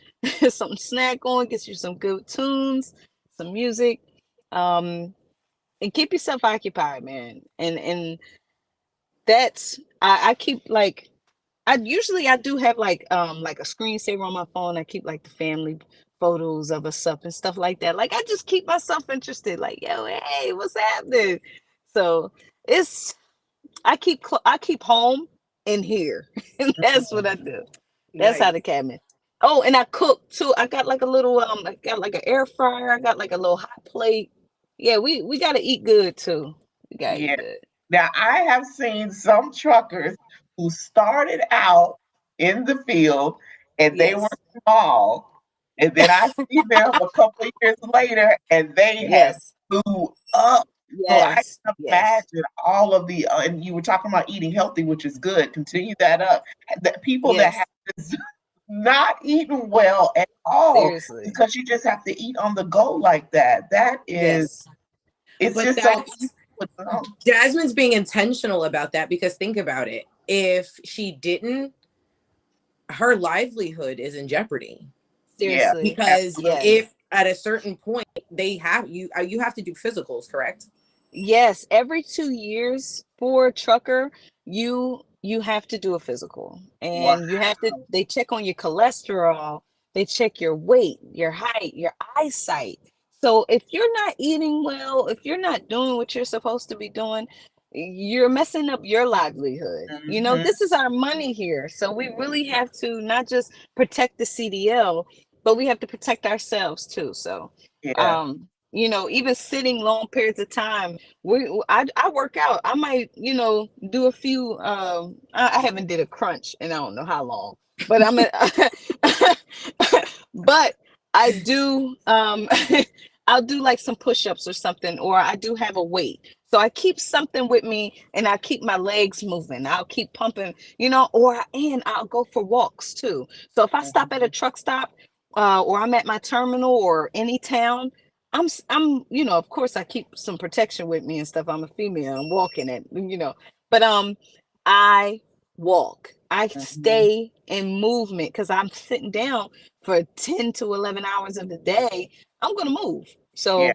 something to snack on, get you some good tunes, some music. Um, and keep yourself occupied, man. And that's I keep like I do have like a screensaver on my phone. I keep like the family photos of us up and stuff like that. Like I just keep myself interested. Like, yo, hey, what's happening? So it's I keep home in here. And that's what I do. That's how the Nice. cabinet. Oh, and I cook too. I got like a little I got like an air fryer. I got like a little hot plate. Yeah, we gotta eat good too. We gotta eat Yeah. good. Now, I have seen some truckers who started out in the field and they were Yes. small, and then I see them a couple of years later and they have Yes. blew up. So I Yes. can Yes. imagine all of and you were talking about eating healthy, which is good. Continue that up. The people that have Yes. this not eating well at all Seriously. because you just have to eat on the go like that. Yes. It's But just so easy. that's With them. Jasmine's being intentional about that because think about it. If she didn't, her livelihood is in jeopardy. Yeah, Seriously. Because absolutely. Yes. if at a certain point they have you have to do physicals, correct? Yes. Every 2 years for a trucker, you have to do a physical. Wow. And they check on your cholesterol, they check your weight, your height, your eyesight. So if you're not eating well, if you're not doing what you're supposed to be doing, you're messing up your livelihood. Mhm. This is our money here. So we really have to not just protect the CDL, but we have to protect ourselves too. So Yeah. even sitting long periods of time, I work out. I might, do a few I haven't did a crunch and I don't know how long, but but I do I'll do like some push-ups or something, or I do have a weight. So I keep something with me and I keep my legs moving. I'll keep pumping, and I'll go for walks too. So if I stop at a Mhm. truck stop, or I'm at my terminal or any town, of course I keep some protection with me and stuff. I'm a female. I'm walking it. But I walk. I Mhm. stay in movement because I'm sitting down for 10 to 11 hours of the day. I'm gonna move. Yeah. So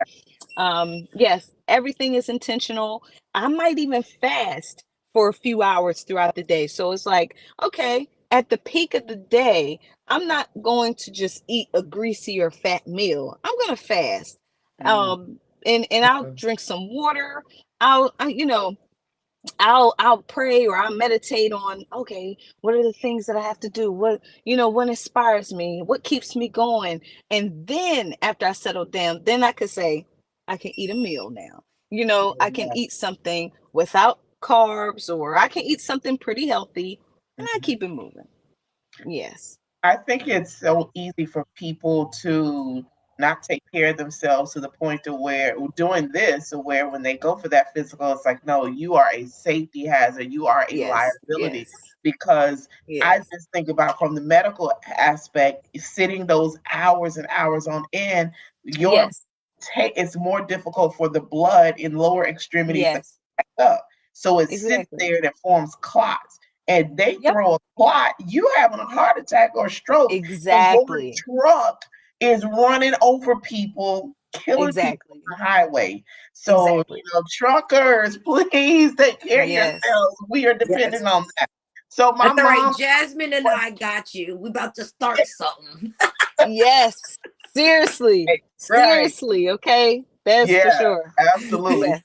yes, everything is intentional. I might even fast for a few hours throughout the day. So it's like, okay, at the peak of the day, I'm not going to just eat a greasy or fat meal. I'm going to fast. Mhm. And I'll Mhm. drink some water. I'll pray or I'll meditate on, okay, what are the things that I have to do? What inspires me? What keeps me going? And then after I settle down, then I could say, I can eat a meal now. I can Yeah. eat something without carbs, or I can eat something pretty healthy, and I Mhm. keep it moving. Yes. I think it's so easy for people to not take care of themselves to the point to where doing this, to where when they go for that physical, it's like, no, you are a safety hazard, you are a Yes. liability. Yes. Because I Yes. just think about from the medical aspect, sitting those hours and hours on end, your Yes. it's more difficult for the blood in lower extremities to Yes. back up. So it sits Exactly. there and it forms clots. And they Yep. throw a clot, you having a heart attack or stroke before a Exactly. truck is running over people, killing people Exactly. on the highway. So, Exactly. truckers, please take care of Yes. yourselves. We are Yes. depending on that. So my That's all right. mom Jasmine and was I got you. We about to start something. Yes. Seriously. right. Seriously. Okay. That's for Yeah, sure. absolutely. Yeah.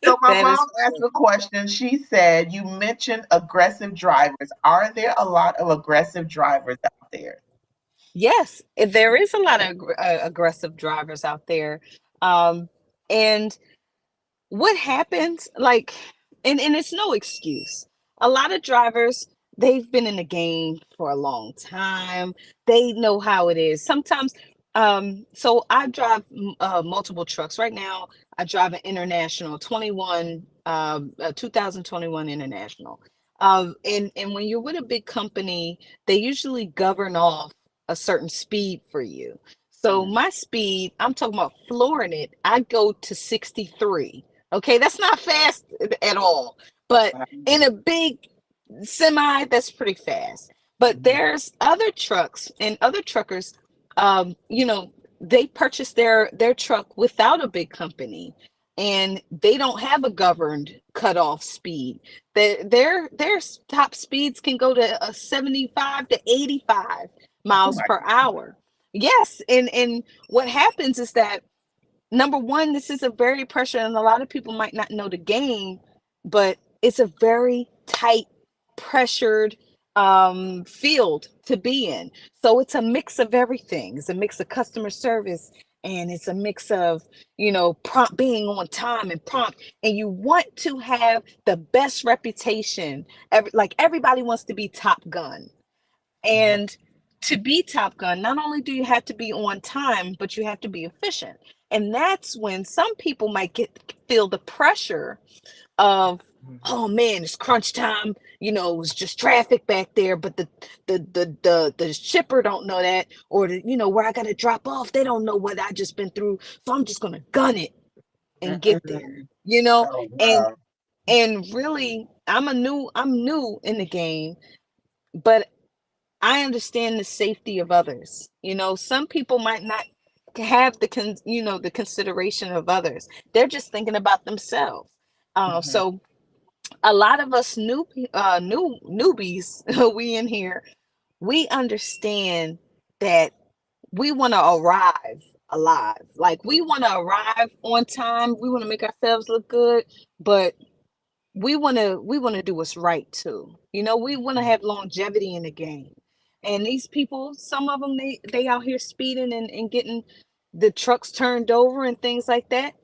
So my That mom is for asked sure. a question. She said, "You mentioned aggressive drivers. Are there a lot of aggressive drivers out there?" Yes. There is a lot of aggressive drivers out there. Um, and what happens, like, and it's no excuse. A lot of drivers, they've been in the game for a long time. They know how it is. Sometimes, so I drive multiple trucks right now. I drive an international 2021 international. And when you're with a big company, they usually govern off a certain speed for you. So Mm, my speed, I'm talking about flooring it, I go to 63. Okay, that's not fast at all. But wow. in a big semi, that's pretty fast. But Mhm, there's other trucks and other truckers, they purchase their truck without a big company, and they don't have a governed cutoff speed. Their top speeds can go to 75 to 85 oh miles my per hour. Yes, and what happens is that, number one, this is a very pressure, and a lot of people might not know the game, but it's a very tight, pressured field to be in. So it's a mix of everything. It's a mix of customer service, and it's a mix of, prompt, being on time and prompt. And you want to have the best reputation. Like everybody wants to be Top Gun. God. And to be Top Gun, not only do you have to be on time, but you have to be efficient. And that's when some people might feel the pressure of, Mhm. oh man, it's crunch time. It was just traffic back there, but the shipper don't know that, or where I gotta drop off, they don't know what I just been through. So I'm just gonna gun it and get there. Mm-mm. You know, Oh and wow. and really, I'm new in the game, but I understand the safety of others. Some people might not have the consideration of others. They're just thinking about themselves. Mhm. So a lot of us newbies, we in here, we understand that we want to arrive alive. Like we want to arrive on time. We want to make ourselves look good, but we want to do what's right too. We want to have longevity in the game. And these people, some of them, they out here speeding and getting the trucks turned over and things like that.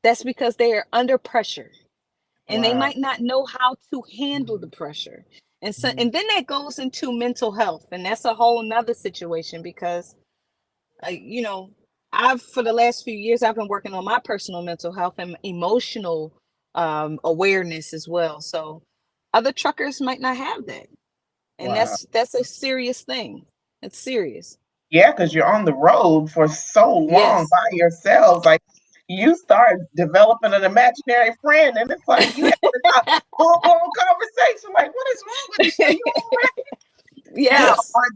That's because they are under pressure, and they Wow. might not know how to handle the pressure. And so, Mhm. and then that goes into mental health, and that's a whole nother situation because, you know I've for the last few years I've been working on my personal mental health and emotional awareness as well. So other truckers might not have that. And Wow. that's a serious thing. It's serious. Yeah, because you're on the road for so long Yes. by yourselves. Like you start developing an imaginary friend, and it's like you have to have full blown conversation. Like, what is wrong with you? Are you all right? Now, Yes. are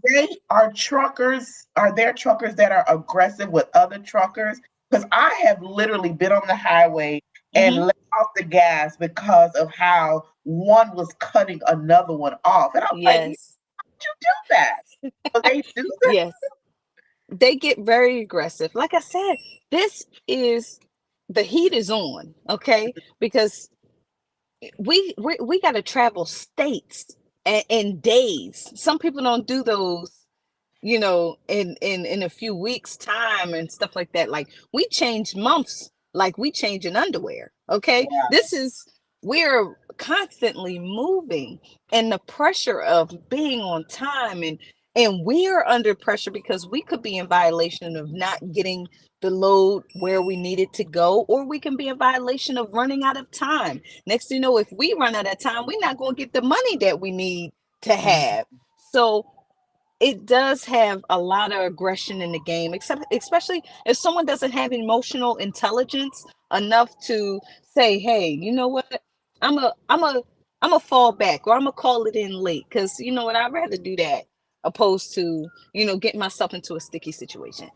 there truckers that are aggressive with other truckers? Because I have literally been on the highway and Hmm. let off the gas because of how one was cutting another one off. And I'm like, you Yes. do that. So they do that. Yes. They get very aggressive. Like I said, this is the heat is on, okay? Because we got to travel states in days. Some people don't do those, in a few weeks time and stuff like that. Like we change months like we change in underwear, okay? This is we're constantly moving, and the pressure of being on time, and we're under pressure because we could be in violation of not getting the load where we need it to go, or we can be in violation of running out of time. Next thing you know, if we run out of time, we're not going to get the money that we need to have. So it does have a lot of aggression in the game, except especially if someone doesn't have emotional intelligence enough to say, hey, you know what, I'm a fall back, or I'm gonna call it in late, because you know what, I'd rather do that opposed to getting myself into a sticky situation.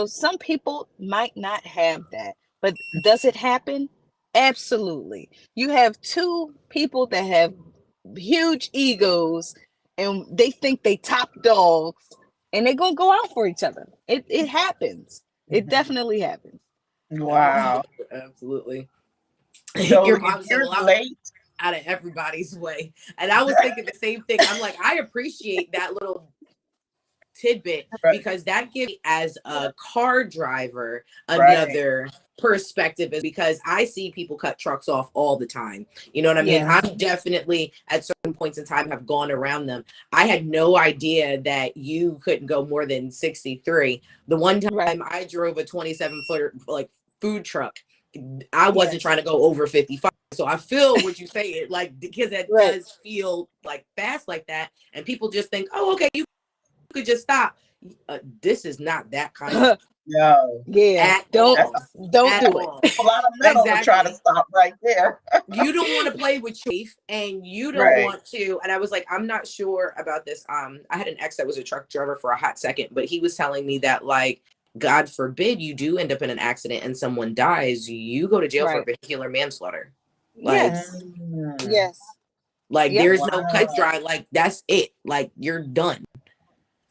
Some people might not have that, but does it happen? Absolutely. You have two people that have huge egos, and they think they top dogs, and they're gonna go out for each other. It happens. It Mhm. definitely happens. Wow. Absolutely. So Your if mom said, you're well, I'm late, out of everybody's way. And I was thinking the same thing. I'm like, I appreciate that little tidbit right, because that gives me as a car driver right. another perspective, is because I see people cut trucks off all the time. You know what I mean? Yes. I'm definitely at certain points in time have gone around them. I had no idea that you couldn't go more than 63. The one Right. time I drove a 27-footer like food truck, I Yes. wasn't trying to go over 55. So I feel what you say, like, because it Right. does feel like fast like that. And people just think, oh, okay, you could just stop. This is not that kind of No, Yeah. at Don't all. don't At do it. all. a lot of metal to try to Exactly. stop right there. You don't want to play with chief, and you don't Right. want to. And I was like, I'm not sure about this. I had an ex that was a truck driver for a hot second, but he was telling me that, like, God forbid you do end up in an accident and someone dies, you go to jail for Right. vehicular manslaughter. Like, Yes. Mm, Yes. Yep. there's no cut wow. dry. Like, that's it. Like, you're done.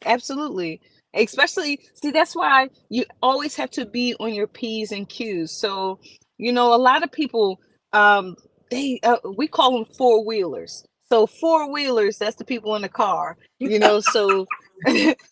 Absolutely. Especially, see, that's why you always have to be on your P's and Q's. So, a lot of people, we call them four wheelers. So, four wheelers, that's the people in the car, so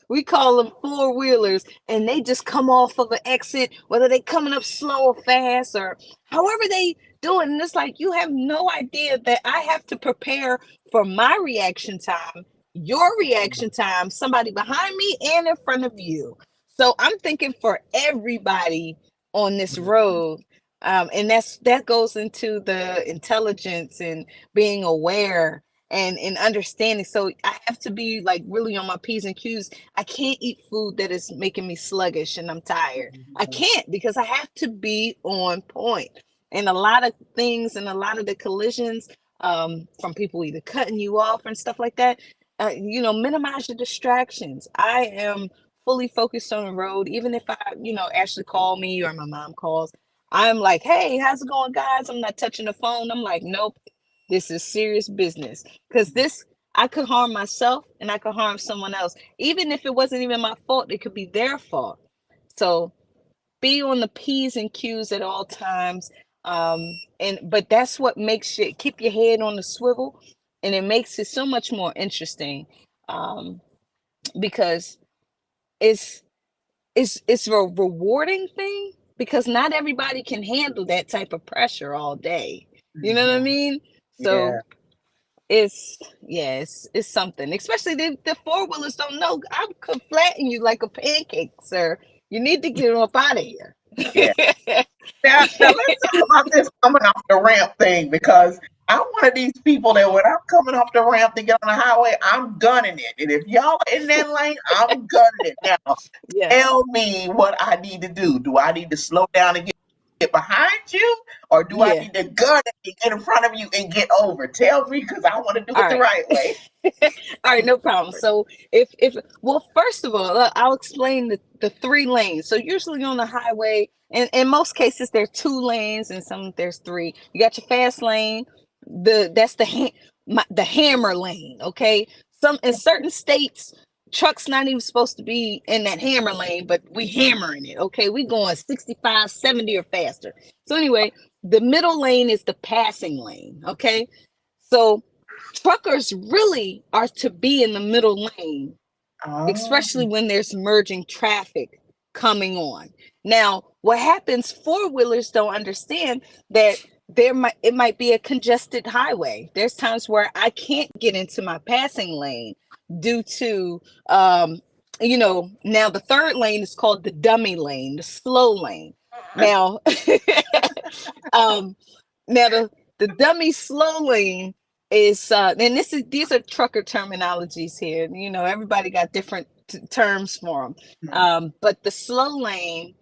we call them four wheelers, and they just come off of an exit, whether they coming up slow or fast, or however they do it. And it's like, you have no idea that I have to prepare for my reaction time, your reaction time, somebody behind me and in front of you. So I'm thinking for everybody on this road. And that goes into the intelligence and being aware and understanding. So I have to be like really on my P's and Q's. I can't eat food that is making me sluggish and I'm tired. I can't, because I have to be on point. And a lot of things, and a lot of the collisions, from people either cutting you off and stuff like that, minimize your distractions. I am fully focused on the road. Even if Ashley call me or my mom calls, I'm like, hey, how's it going, guys? I'm not touching the phone. I'm like, nope, this is serious business. Because I could harm myself and I could harm someone else. Even if it wasn't even my fault, it could be their fault. So be on the P's and Q's at all times. But that's what makes you keep your head on the swivel, and it makes it so much more interesting, um, because it's it's a rewarding thing, because not everybody can handle that type of pressure all day. You know what I Mhm. mean? So Yeah. it's something. Especially the four wheelers don't know. I could flatten you like a pancake, sir. You need to get up out of here. Yeah. Now let's talk about this coming off the ramp thing because I'm one of these people that when I'm coming off the ramp to get on the highway, I'm gunning it. And if y'all are in that lane, I'm gunning it. Now, Yes. tell me what I need to do. Do I need to slow down and get behind you? Or do I Yeah. need to gun it and get in front of you and get over? Tell me because I want to do All it the right. right way. All right, no problem. So if well, first of all, I'll explain the three lanes. So usually on the highway, and in most cases there's two lanes, and some there's three. You got your fast lane, that's the hammer lane. Okay, some in certain states, trucks not even supposed to be in that hammer lane, but we hammering it. Okay, we going 65, 70 or faster. So anyway, the middle lane is the passing lane. Okay, so truckers really are to be in the middle lane, Oh, especially when there's merging traffic coming on. Now, what happens, four-wheelers don't understand that it might be a congested highway. There's times where I can't get into my passing lane due to now the third lane is called the dummy lane, the slow lane. Now um now the dummy slow lane is and these are trucker terminologies here. Everybody got different terms for them. But the slow lane,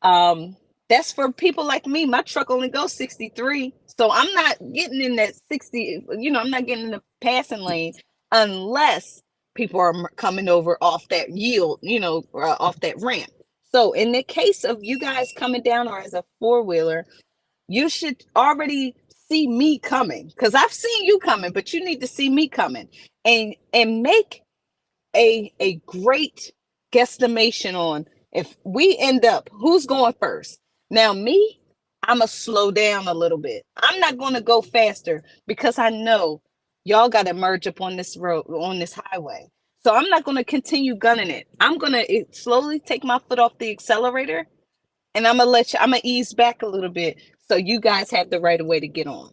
um that's for people like me. My truck only goes 63, so I'm not getting in that 60. I'm not getting in the passing lane unless people are coming over off that yield, off that ramp. So in the case of you guys coming down, or as a four-wheeler, you should already see me coming, because I've seen you coming, but you need to see me coming, and make a great guesstimation on, if we end up, who's going first. Now me, I'm gonna slow down a little bit. I'm not going to go faster because I know y'all got to merge up on this road, on this highway. So I'm not going to continue gunning it. I'm going to slowly take my foot off the accelerator, and I'm gonna ease back a little bit so you guys have the right of way to get on.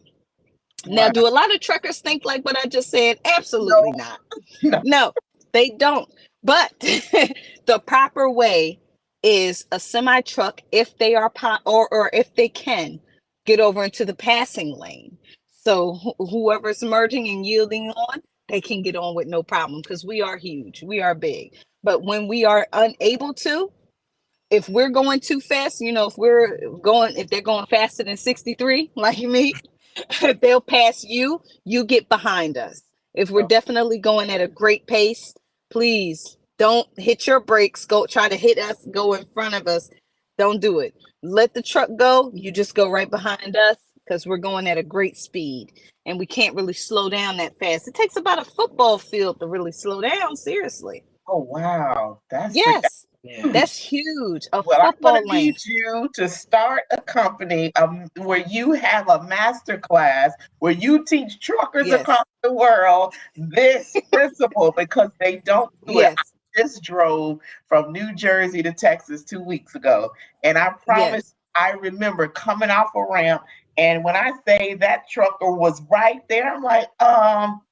Now, wow. do a lot of truckers think like what I just said? No, Absolutely not. no. No, they don't. But the proper way is a semi truck, if they are or if they can get over into the passing lane. So whoever's merging and yielding on, they can get on with no problem, because we are huge, we are big. But when we are unable to, if we're going too fast, if they're going faster than 63, like me, they'll pass you, you get behind us. If we're definitely going at a great pace, please don't hit your brakes, go try to hit us, go in front of us. Don't do it. Let the truck go. You just go right behind us, because we're going at a great speed, and we can't really slow down that fast. It takes about a football field to really slow down, seriously. Oh, wow. That's Yes, Yeah. huge. that's huge. A Well, I'm going football to lane. need you to start a company where you have a master class where you teach truckers Yes, across the world this principle because they don't do it. yes, I just drove from New Jersey to Texas 2 weeks ago, and I promise yes, I remember coming off a ramp. And when I say that trucker was right there, I'm like,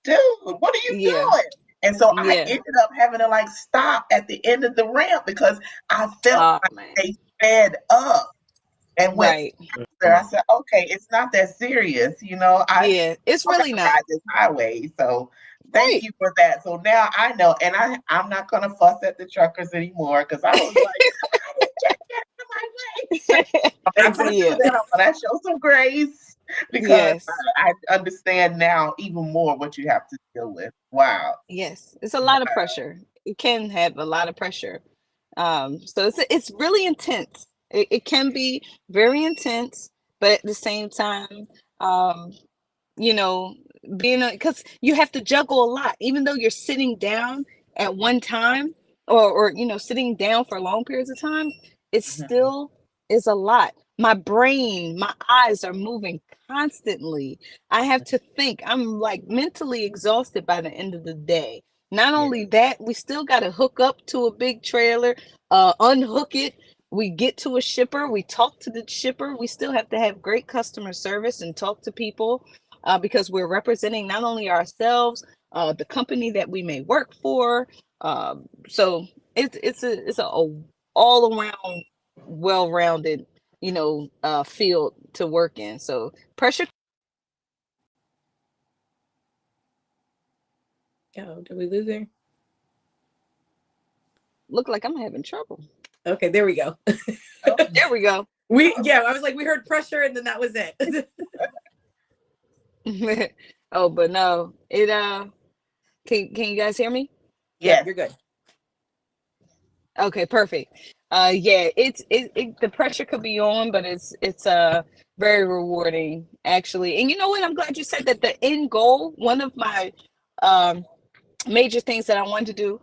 dude, what are you yeah, doing? And so I yeah. ended up having to like stop at the end of the ramp because I felt Oh like man. they sped up and went Right. faster. I said, okay, it's not that serious. I Yeah, it's still got really to not. ride this highway. So thank Right. you for that. So now I know, and I'm not going to fuss at the truckers anymore because I was like, I didn't get that in my way. I'm not going to do Yeah. that. I'm going to show some grace because Yes. I understand now even more what you have to deal with. Wow. Yes. It's a lot of pressure. It can have a lot of pressure. So it's really intense. It can be very intense, but at the same time, um, you know, because you have to juggle a lot, even though you're sitting down at one time, or sitting down for long periods of time, it Mhm. still is a lot. My brain, my eyes are moving constantly. I have to think. I'm like mentally exhausted by the end of the day. Not Yeah. only that, we still got to hook up to a big trailer, unhook it. We get to a shipper, we talk to the shipper. We still have to have great customer service and talk to people, because we're representing not only ourselves, the company that we may work for. So it's a all around well-rounded, field to work in. So pressure Oh, did we lose her? look like I'm having trouble. Okay, there we go. Oh, There we go. I was like, we heard pressure and then that was it. Oh, but no, it can you guys hear me? Yep, yes. you're good. Okay, perfect. Yeah, the pressure could be on, but it's very rewarding actually. And you know what? I'm glad you said that. The end goal, one of my um major things that I wanted to do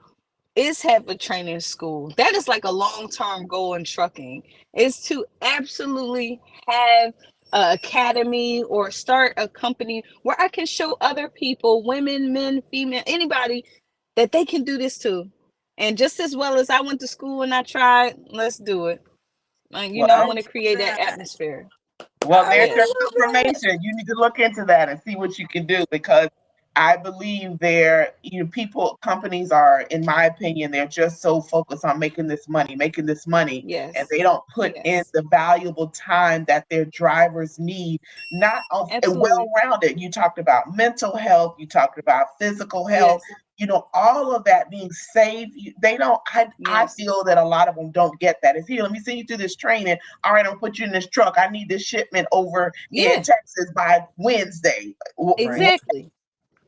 is have a training school. That is like a long-term goal in trucking, is to absolutely have a academy or start a company where I can show other people, women, men, female, anybody, that they can do this too. And just as well as I went to school and I tried, let's do it. I Well, want to create that atmosphere. Well, I there's Yes. your love it. confirmation. You need to look into that and see what you can do because I believe people, companies are, in my opinion, they're just so focused on making this money, and Yes. they don't put in Yes. the valuable time that their drivers need. Not Absolutely. well-rounded. You talked about mental health. You talked about physical health. Yes. All of that being saved. They don't. I Yes. feel that a lot of them don't get that. It's here. Let me send you through this training. All right, I'm gonna put you in this truck. I need this shipment over in Yeah. Texas by Wednesday. Right, Exactly.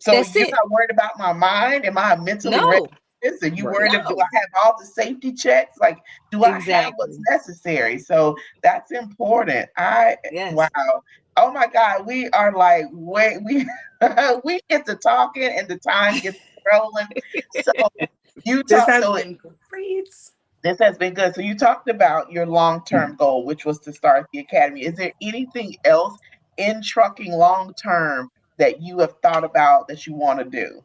So That's you're it. not worried about my mind? Am I mentally ready No. for this? Are you right. worried do No. I have all the safety checks? Like, do I have what's Exactly. necessary? So that's important. Wow. Yes. Oh my God, we are like wait we we get to talking and the time gets rolling. So you This talk has so been great. this has been good. So you talked about your long-term goal, which was to start the academy. Is there anything else in trucking long-term that you have thought about that you want to do?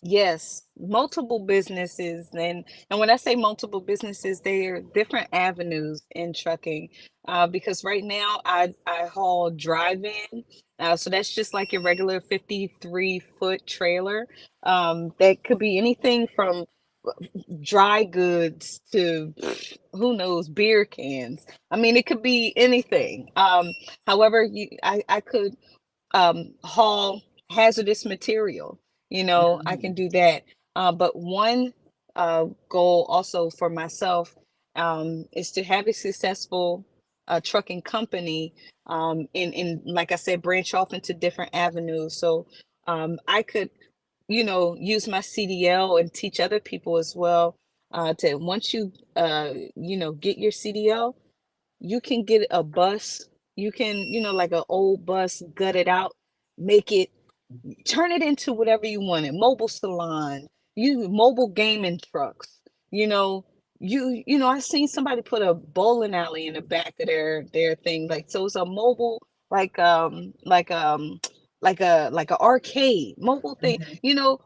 Yes, multiple businesses, and when I say multiple businesses, they are different avenues in trucking. Because right now I haul drive-in, so that's just like your regular 53-foot trailer. That could be anything from dry goods to who knows, beer cans. I mean, it could be anything. However, I could haul hazardous material. I can Mhm, do that. But one goal also for myself is to have a successful trucking company, in like I said, branch off into different avenues. So I could, use my CDL and teach other people as well. To once you get your CDL, you can get a bus. You can, like an old bus, gut it out, make it, turn it into whatever you want it. Mobile salon, mobile gaming trucks. You know, I seen somebody put a bowling alley in the back of their thing. Like, so it's a mobile, like a arcade mobile thing. mhm,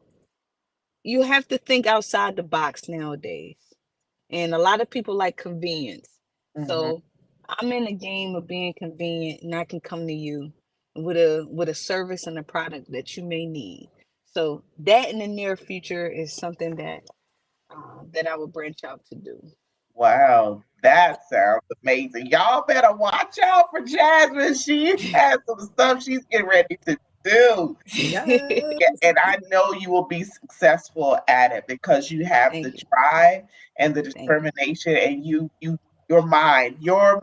You have to think outside the box nowadays, and a lot of people like convenience. mhm. So I'm in the game of being convenient, and I can come to you with a service and a product that you may need. So that in the near future is something that I will branch out to do. Wow, that sounds amazing. Y'all better watch out for Jasmine. She has some stuff she's getting ready to do. Yeah, Yes. and I know you will be successful at it because you have the Thank you. drive and the Thank you. determination, and your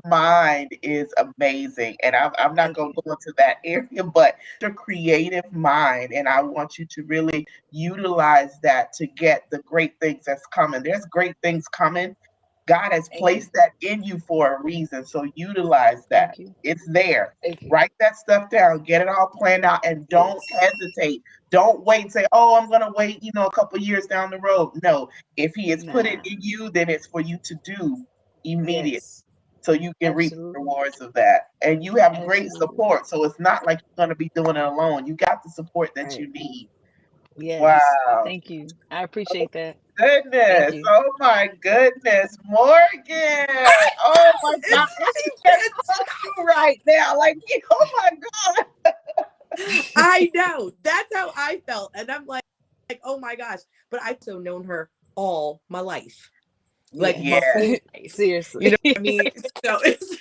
mind is amazing. And I'm not Thank going you. to go into that area, but your creative mind, and I want you to really utilize that to get the great things that's coming. There's great things coming. God has Thank you. placed that in you for a reason, so utilize that. Thank you. It's there. Thank you. Write that stuff down, get it all planned out, and don't Yes. hesitate. Don't wait and say, "Oh, I'm going to wait, a couple years down the road." No, if He has put it Nah. in you, then it's for you to do immediately Yes. so you can reap the Absolutely. rewards of that. And you have great Absolutely. support, so it's not like you're going to be doing it alone. You got the support that Right. you need. Yes. Wow. Thank you. I appreciate that. Thank Goodness. you. Oh my goodness. Morgan. Oh my God. I Isn't can't she talk to you right now. Like, oh my God. I know. That's how I felt. And I'm like, oh my gosh. But I've so known her all my life. like Yes. my whole life. You Seriously. know what I mean? So it's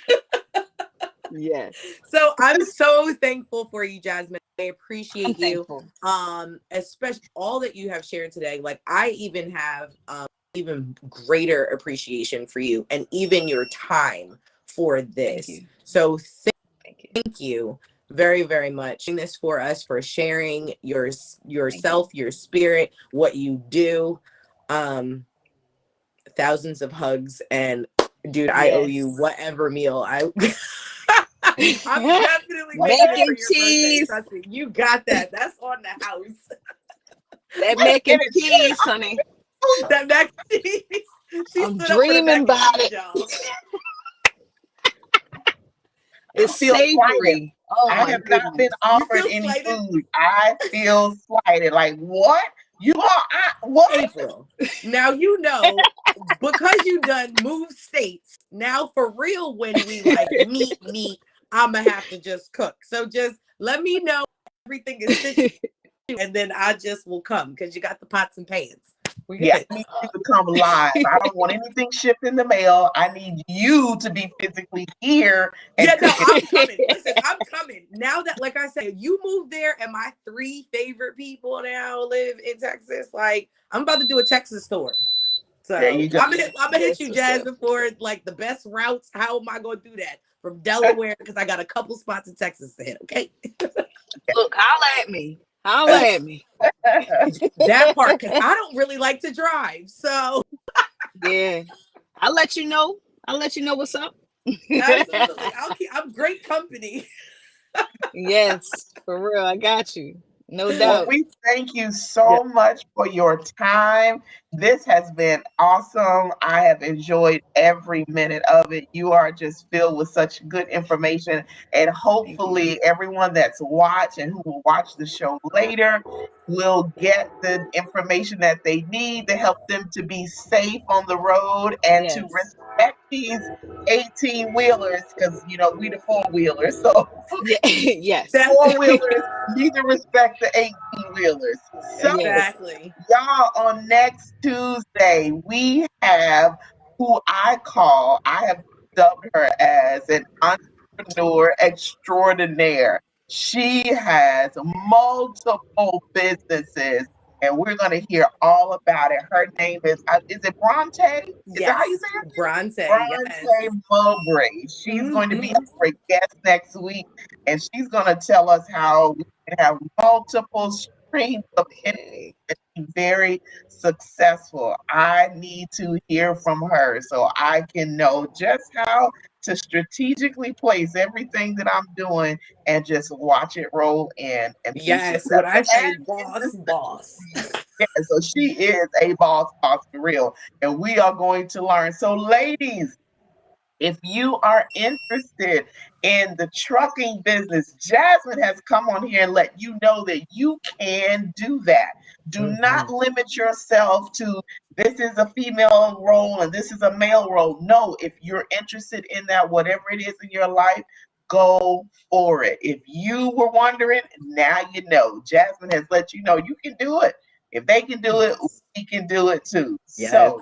Yes. so I'm so thankful for you, Jasmine. I I'm appreciate you. thankful. Especially all that you have shared today. Like I even have even greater appreciation for you and even your time for Thank this. you. So Thank you. thank you very, very much doing this for us, for sharing Thank you. yourself, your spirit, what you do. Um, thousands of hugs, and dude, I owe you Yes. whatever meal I I'm definitely Mac making it for and your birthday. cheese. Trust me, you got that. That's on the house. That Wait mac a and minute. cheese, honey. That mac and cheese. She I'm stood up for the dreaming mac and about cheese, it. y'all. I It's feel slighted. savory. Oh I my have not been goodness. You offered feel any slighted? food. I feel slighted. Like, what? You are, what? April. Now you know, because you done moved states. Now for real, when we like meet, I'ma have to just cook. So just let me know everything is situated, and then I just will come because you got the pots and pans. We Yeah, good. I need you to come live. I don't want anything shipped in the mail. I need you to be physically here and Yeah, no, cooking. I'm coming. Listen, I'm coming. Now that, like I said, you moved there and my three favorite people now live in Texas, like I'm about to do a Texas tour. There So you go. I'm gonna hit That's you, what's up. Jasmine, for like the best routes. How am I gonna do that? From Delaware, because I got a couple spots in Texas to hit, okay? Look, holla at me. Holla at me. That part, because I don't really like to drive. So Yeah. I'll let you know. I'll let you know what's up. absolutely. I'm great company. Yes, for real. I got you. No Well, doubt. we thank you Yeah. so much for your time. This has been awesome. I have enjoyed every minute of it. You are just filled with such good information. And Thank you. hopefully, everyone that's watched and who will watch the show later will get the information that they need to help them to be safe on the road and to Yes. respect these 18 wheelers because, we the four wheelers. So Yeah. Yes. That's four it. wheelers need to respect the 18 wheelers. So, Yes. Exactly. y'all, on next Tuesday, we have who I have dubbed her as an entrepreneur extraordinaire. She has multiple businesses, and we're going to hear all about it. Her name is it Bronte? Is that how you Yes. say it? Bronte. Yes. Bronte Mowbray. She's going to be Hmm. our guest next week, and she's going to tell us how we can have multiple streams of income Okay. and be very successful. I need to hear from her so I can know just how to strategically place everything that I'm doing and just watch it roll in and be Yes. What successful I say, and boss, consistent. boss. Yeah, so she is a boss for real, and we are going to learn. So, ladies, if you are interested in the trucking business, Jasmine has come on here and let you know that you can do that. Do not Hmm. limit yourself to this is a female role and this is a male role. No, if you're interested in that, whatever it is in your life, go for it. If you were wondering, now you know. Jasmine has let you know you can do it. If they can do it, Yes. we can do it too. Yes. So,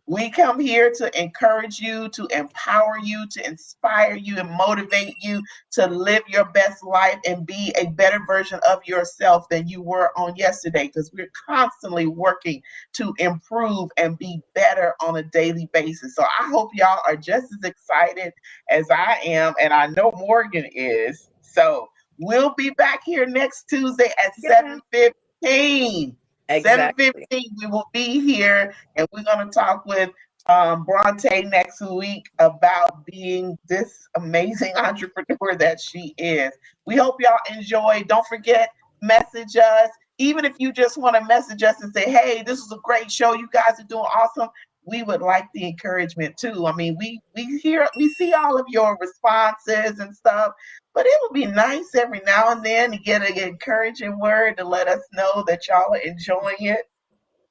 we come here to encourage you, to empower you, to inspire you, and motivate you to live your best life and be a better version of yourself than you were on yesterday because we're constantly working to improve and be better on a daily basis. So I hope y'all are just as excited as I am, and I know Morgan is. So we'll be back here next Tuesday at Yeah. 7:15. Exactly. 7:15, we will be here and we're going to talk with Bronte next week about being this amazing entrepreneur that she is. We hope y'all enjoy. Don't forget, message us. Even if you just want to message us and say, hey, this is a great show. You guys are doing awesome. We would like the encouragement too. I mean, we see all of your responses and stuff, but it would be nice every now and then to get an encouraging word to let us know that y'all are enjoying it.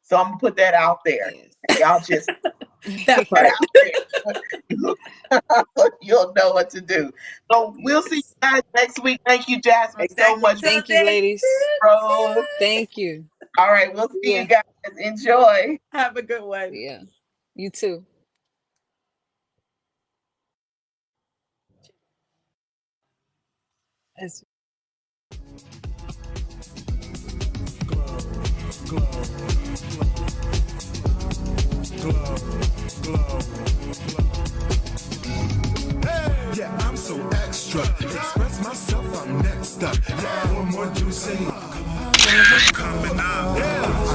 So I'm gonna put that out there. Yes. Y'all just That put that part. out there. You'll know what to do. So we'll see you Yes. guys next week. Thank you, Jasmine, so Exactly. much for Till Thank you, next ladies. Rose. Thank you. All right, we'll see you Yeah. guys. Enjoy. Have a good one. Yeah. You too. It's Glow, glow, glow, glow, glow. Hey! Yeah, I'm so extra. Express myself, I'm next up. Yeah, what more do you say? Coming up. Yeah.